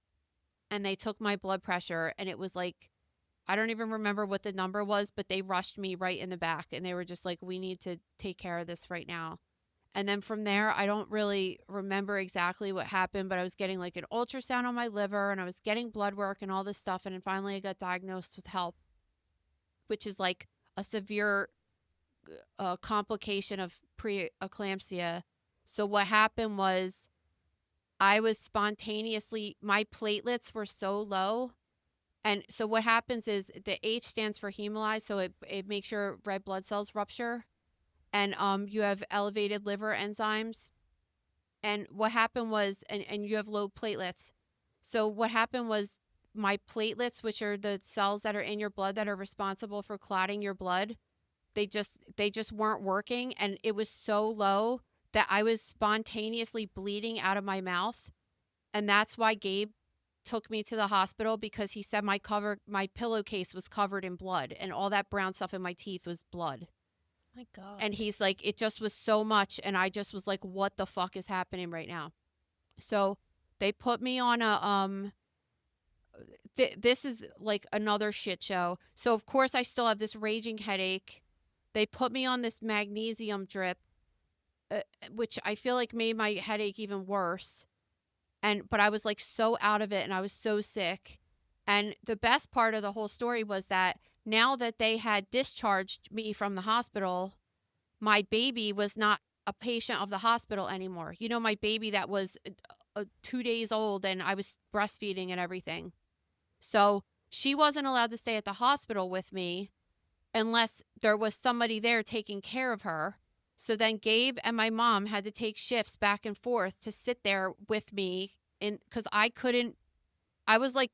and they took my blood pressure, and it was like, I don't even remember what the number was, but they rushed me right in the back, and they were just like, we need to take care of this right now. And then from there, I don't really remember exactly what happened, but I was getting like an ultrasound on my liver, and I was getting blood work and all this stuff. And then finally I got diagnosed with HELP, which is like a severe a complication of preeclampsia. So what happened was I was spontaneously, my platelets were so low. And so what happens is the H stands for hemolyze, so it makes your red blood cells rupture, and you have elevated liver enzymes. And what happened was, and you have low platelets. So what happened was my platelets, which are the cells that are in your blood that are responsible for clotting your blood, they just weren't working, and it was so low that I was spontaneously bleeding out of my mouth. And that's why Gabe took me to the hospital, because he said my pillowcase was covered in blood, and all that brown stuff in my teeth was blood. My God. And he's like, it just was so much, and I just was like, what the fuck is happening right now? So they put me on a this is like another shit show. So of course I still have this raging headache. They put me on this magnesium drip, which I feel like made my headache even worse. But I was like so out of it, and I was so sick. And the best part of the whole story was that now that they had discharged me from the hospital, my baby was not a patient of the hospital anymore. You know, my baby that was 2 days old, and I was breastfeeding and everything. So she wasn't allowed to stay at the hospital with me unless there was somebody there taking care of her. So then Gabe and my mom had to take shifts back and forth to sit there with me, because I couldn't. I was like,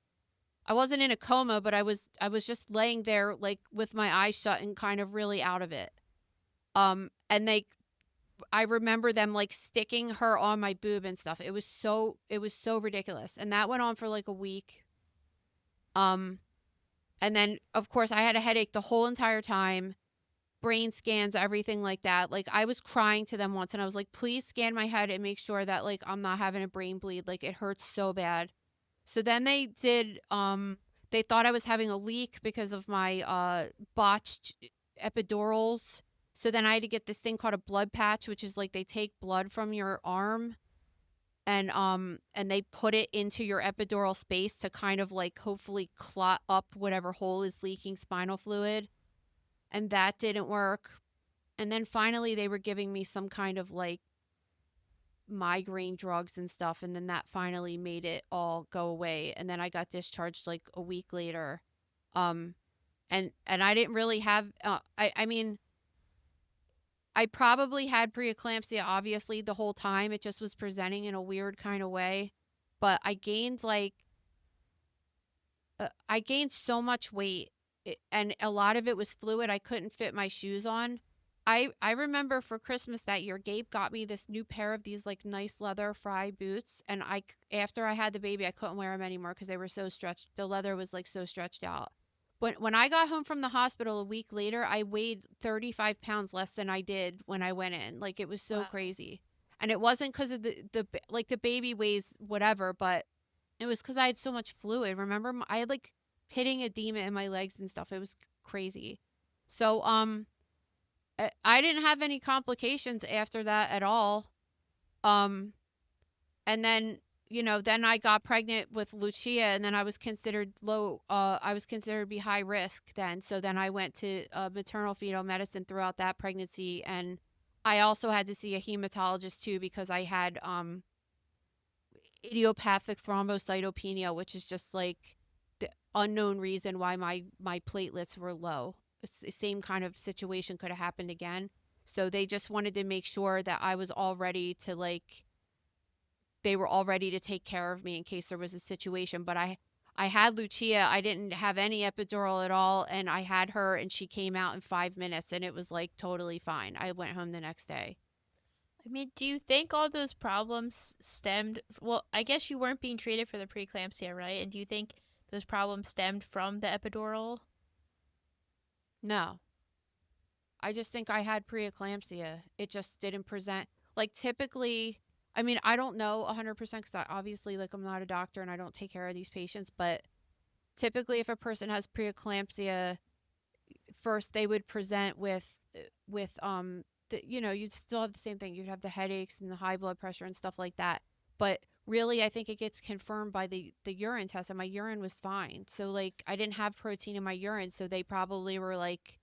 I wasn't in a coma, but I was just laying there like with my eyes shut and kind of really out of it. And I remember them like sticking her on my boob and stuff. It was so ridiculous. And that went on for like a week. And then of course I had a headache the whole entire time, brain scans, everything like that. Like I was crying to them once, and I was like, please scan my head and make sure that like I'm not having a brain bleed. Like it hurts so bad. So then they did, they thought I was having a leak because of my botched epidurals. So then I had to get this thing called a blood patch, which is like they take blood from your arm, and they put it into your epidural space to kind of like hopefully clot up whatever hole is leaking spinal fluid. And that didn't work. And then finally they were giving me some kind of like migraine drugs and stuff, and then that finally made it all go away. And then I got discharged like a week later. And I didn't really have I mean, I probably had preeclampsia obviously the whole time. It just was presenting in a weird kind of way. But I gained I gained so much weight, and a lot of it was fluid. I couldn't fit my shoes on. I remember for Christmas that year, Gabe got me this new pair of these like nice leather Frye boots, and after I had the baby, I couldn't wear them anymore because they were so stretched. The leather was like so stretched out. But when I got home from the hospital a week later, I weighed 35 pounds less than I did when I went in. Like it was so Wow. crazy, and it wasn't because of the baby weighs whatever, but it was because I had so much fluid. Remember, I had like pitting edema in my legs and stuff. It was crazy. So I didn't have any complications after that at all. And then, then I got pregnant with Lucia, and then I was considered I was considered to be high risk then. So then I went to maternal fetal medicine throughout that pregnancy. And I also had to see a hematologist too, because I had idiopathic thrombocytopenia, which is just like the unknown reason why my platelets were low. It's the same kind of situation could have happened again. So they just wanted to make sure that I was all ready to they were all ready to take care of me in case there was a situation. But I had Lucia. I didn't have any epidural at all. And I had her, and she came out in 5 minutes, and it was like totally fine. I went home the next day. I mean, do you think all those problems stemmed? Well, I guess you weren't being treated for the preeclampsia, right? And do you think those problems stemmed from the epidural? No. I just think I had preeclampsia. It just didn't present. Like typically, I mean, I don't know 100% because I obviously, like, I'm not a doctor and I don't take care of these patients. But typically, if a person has preeclampsia, first they would present with you'd still have the same thing. You'd have the headaches and the high blood pressure and stuff like that. But really, I think it gets confirmed by the urine test, and my urine was fine. So like, I didn't have protein in my urine, so they probably were like,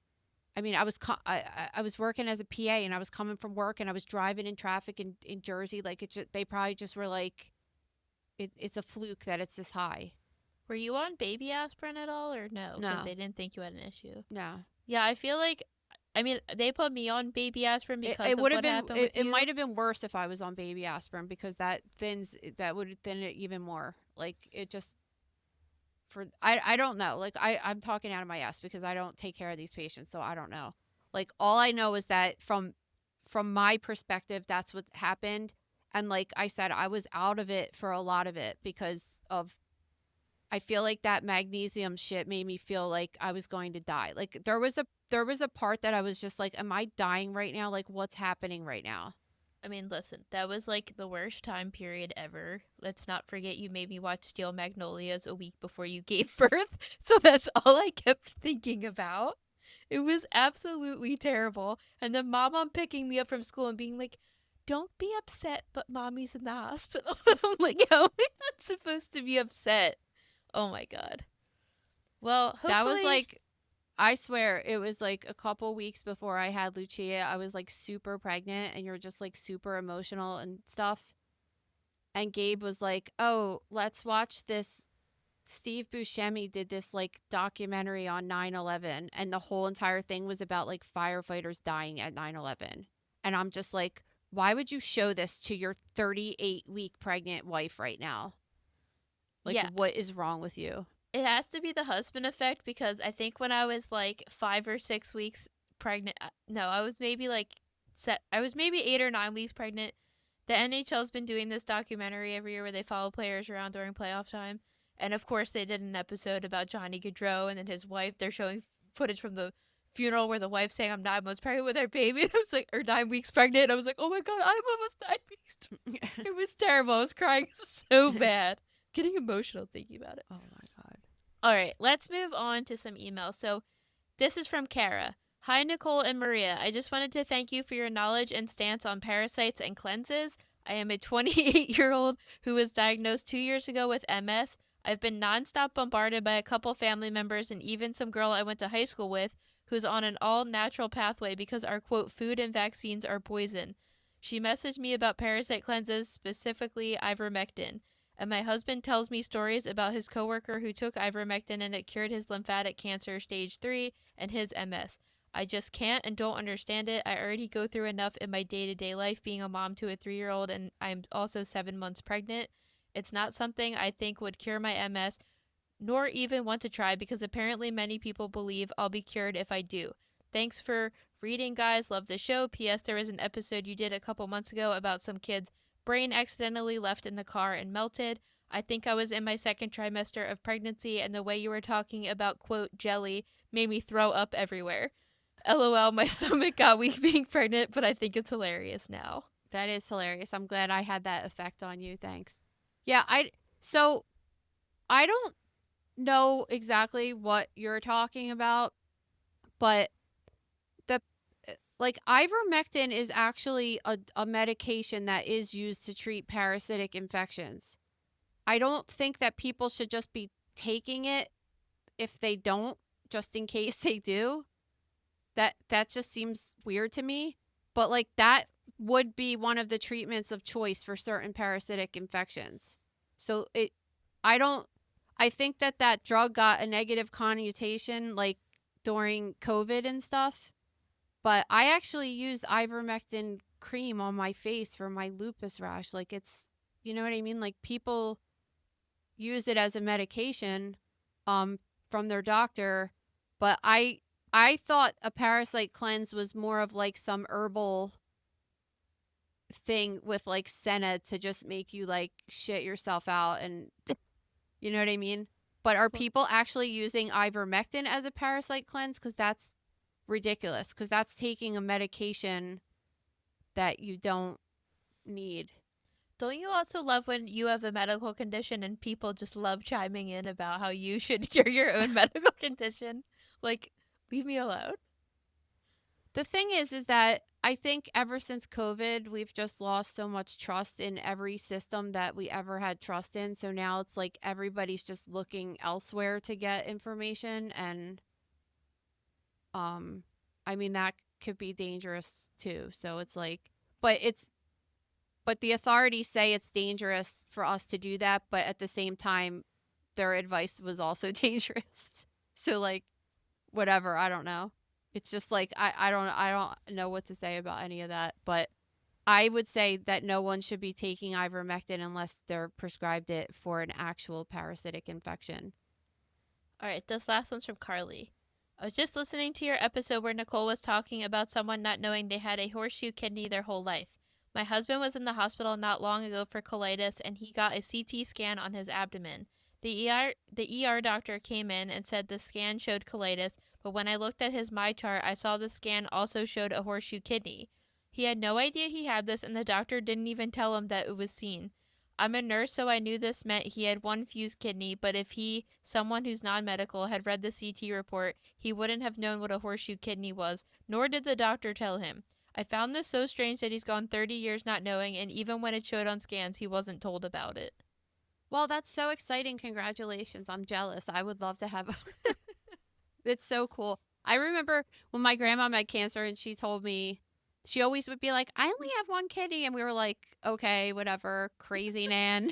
I mean, I was working as a PA, and I was coming from work, and I was driving in traffic in Jersey. Like they probably just were like, it's a fluke that it's this high. Were you on baby aspirin at all, or no? Because No, they didn't think you had an issue. no. Yeah, I feel like, I mean, they put me on baby aspirin because It of would have what been. happened with It you. might have been worse if I was on baby aspirin because that would thin it even more. Like it just I don't know. Like I'm talking out of my ass because I don't take care of these patients, so I don't know. Like all I know is that from my perspective, that's what happened. And like I said, I was out of it for a lot of it because of I feel like that magnesium shit made me feel like I was going to die. Like there was a part that I was just like, am I dying right now? Like what's happening right now? I mean, listen, that was like the worst time period ever. Let's not forget you made me watch Steel Magnolias a week before you gave birth. So that's all I kept thinking about. It was absolutely terrible. And then mom picking me up from school and being like, don't be upset, but mommy's in the hospital. I'm like, how am I not supposed to be upset? Oh my God. Well, That was hopefully. like I swear it was like a couple weeks before I had Lucia. I was like super pregnant and you're just like super emotional and stuff. And Gabe was like, "Oh, let's watch this. Steve Buscemi did this like documentary on 9/11 and the whole entire thing was about like firefighters dying at 9/11." And I'm just like, "Why would you show this to your 38-week pregnant wife right now? Like Yeah, what is wrong with you?" it has to be the husband effect because I think when I was like 5 or 6 weeks pregnant, no, I was maybe like I was maybe 8 or 9 weeks pregnant. The NHL's been doing this documentary every year where they follow players around during playoff time, and of course they did an episode about Johnny Gaudreau and then his wife. They're showing footage from the funeral where the wife's saying, "I'm 9 months pregnant with our baby." And I was like, or 9 weeks pregnant. And I was like, "Oh my God, I'm almost 9 weeks." It was terrible. I was crying so bad, getting emotional thinking about it. Oh my god. All right, let's move on to some emails. So, this is from Kara. Hi, Nicole and Maria. I just wanted to thank you for your knowledge and stance on parasites and cleanses. I am a 28-year-old who was diagnosed 2 years ago with MS. I've been nonstop bombarded by a couple family members and even some girl I went to high school with who's on an all natural pathway because our quote food and vaccines are poison. She messaged me about parasite cleanses, specifically ivermectin. And my husband tells me stories about his coworker who took ivermectin and it cured his lymphatic cancer stage 3 and his MS. I just can't and don't understand it. I already go through enough in my day-to-day life being a mom to a 3-year-old and I'm also 7 months pregnant. It's not something I think would cure my MS nor even want to try because apparently many people believe I'll be cured if I do. Thanks for reading, guys. Love the show. P.S. There was an episode you did a couple months ago about some kid's brain accidentally left in the car and melted. I think I was in my second trimester of pregnancy, and the way you were talking about, quote, jelly made me throw up everywhere. LOL, my stomach got weak being pregnant, but I think it's hilarious now. That is hilarious. I'm glad I had that effect on you. Thanks. Yeah, so I don't know exactly what you're talking about, but the like ivermectin is actually a medication that is used to treat parasitic infections. I don't think that people should just be taking it if they don't, just in case they do. That just seems weird to me. But like that would be one of the treatments of choice for certain parasitic infections. So I think that drug got a negative connotation like during COVID and stuff. But I actually use ivermectin cream on my face for my lupus rash. Like it's, you know what I mean? Like people use it as a medication from their doctor, but I thought a parasite cleanse was more of like some herbal thing with like senna to just make you like shit yourself out and you know what I mean? But are people actually using ivermectin as a parasite cleanse? Because that's ridiculous. Because that's taking a medication that you don't need. Don't you also love when you have a medical condition and people just love chiming in about how you should cure your own medical condition? Like, leave me alone. The thing is that I think ever since COVID, we've just lost so much trust in every system that we ever had trust in. So now it's like everybody's just looking elsewhere to get information. And I mean, that could be dangerous too. So it's like, but the authorities say it's dangerous for us to do that. But at the same time, their advice was also dangerous. So like, whatever, I don't know. It's just like, I don't know what to say about any of that. But I would say that no one should be taking ivermectin unless they're prescribed it for an actual parasitic infection. All right, this last one's from Carly. I was just listening to your episode where Nicole was talking about someone not knowing they had a horseshoe kidney their whole life. My husband was in the hospital not long ago for colitis, and he got a CT scan on his abdomen. The ER doctor came in and said the scan showed colitis, but when I looked at his my chart, I saw the scan also showed a horseshoe kidney. He had no idea he had this, and the doctor didn't even tell him that it was seen. I'm a nurse, so I knew this meant he had one fused kidney, but if he, someone who's non-medical, had read the CT report, he wouldn't have known what a horseshoe kidney was, nor did the doctor tell him. I found this so strange that he's gone 30 years not knowing, and even when it showed on scans, he wasn't told about it. Well, that's so exciting. Congratulations. I'm jealous. I would love to have It's so cool. I remember when my grandma had cancer and she told me, she always would be like, I only have one kidney. And we were like, okay, whatever, crazy Nan.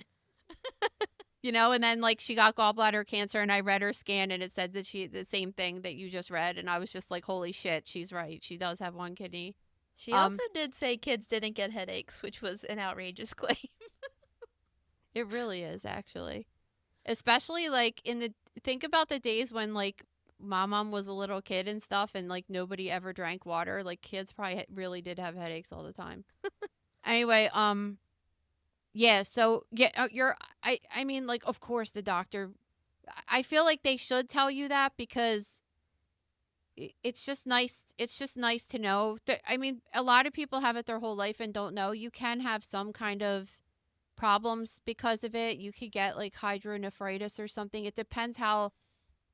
And then like she got gallbladder cancer and I read her scan and it said that the same thing that you just read. And I was just like, holy shit, she's right. She does have one kidney. She also did say kids didn't get headaches, which was an outrageous claim. It really is, actually. Especially like think about the days when like my mom was a little kid and stuff and like nobody ever drank water. Like kids probably really did have headaches all the time. Anyway, yeah, so yeah, I mean, like, of course the doctor, I feel like they should tell you that because it's just nice. It's just nice to know. I mean, a lot of people have it their whole life and don't know. You can have some kind of problems because of it. You could get like hydronephritis or something. It depends how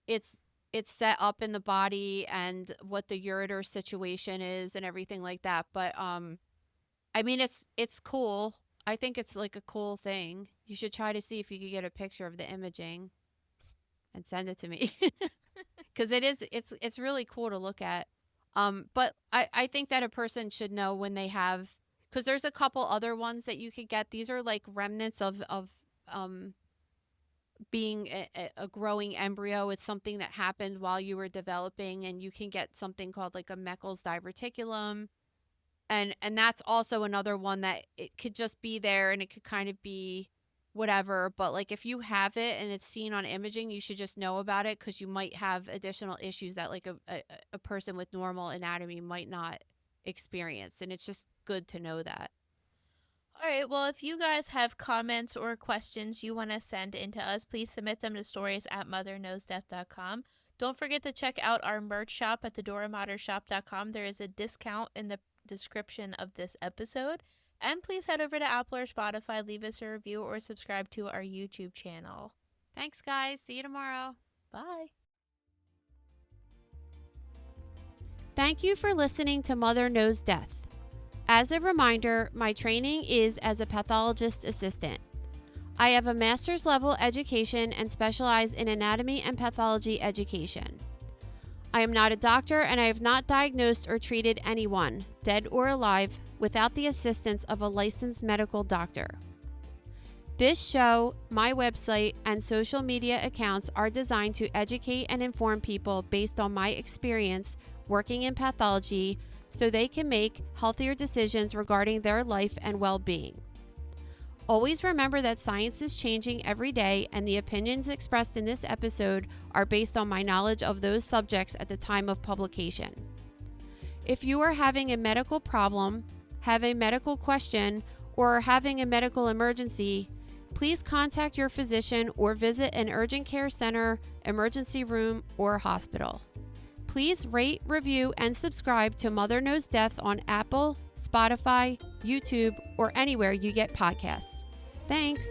it's set up in the body and what the ureter situation is and everything like that. But I mean, it's cool. I think it's like a cool thing. You should try to see if you could get a picture of the imaging and send it to me. Because it's really cool to look at. But I think that a person should know when they have, because there's a couple other ones that you could get. These are like remnants of being a growing embryo. It's something that happened while you were developing, and you can get something called like a Meckel's diverticulum. And that's also another one that it could just be there and it could kind of be whatever. But like if you have it and it's seen on imaging, you should just know about it because you might have additional issues that like a person with normal anatomy might not experience. And it's just good to know that. All right, well, if you guys have comments or questions you want to send in to us, please submit them to stories@motherknowsdeath.com. Don't forget to check out our merch shop at thedoramattershop.com. There is a discount in the description of this episode. And please head over to Apple or Spotify, leave us a review, or subscribe to our YouTube channel. Thanks, guys. See you tomorrow. Bye. Thank you for listening to Mother Knows Death. As a reminder, my training is as a pathologist assistant. I have a master's level education and specialize in anatomy and pathology education. I am not a doctor and I have not diagnosed or treated anyone, dead or alive, without the assistance of a licensed medical doctor. This show, my website, and social media accounts are designed to educate and inform people based on my experience working in pathology so they can make healthier decisions regarding their life and well-being. Always remember that science is changing every day, and the opinions expressed in this episode are based on my knowledge of those subjects at the time of publication. If you are having a medical problem, have a medical question, or are having a medical emergency, please contact your physician or visit an urgent care center, emergency room, or hospital. Please rate, review, and subscribe to Mother Knows Death on Apple, Spotify, YouTube, or anywhere you get podcasts. Thanks.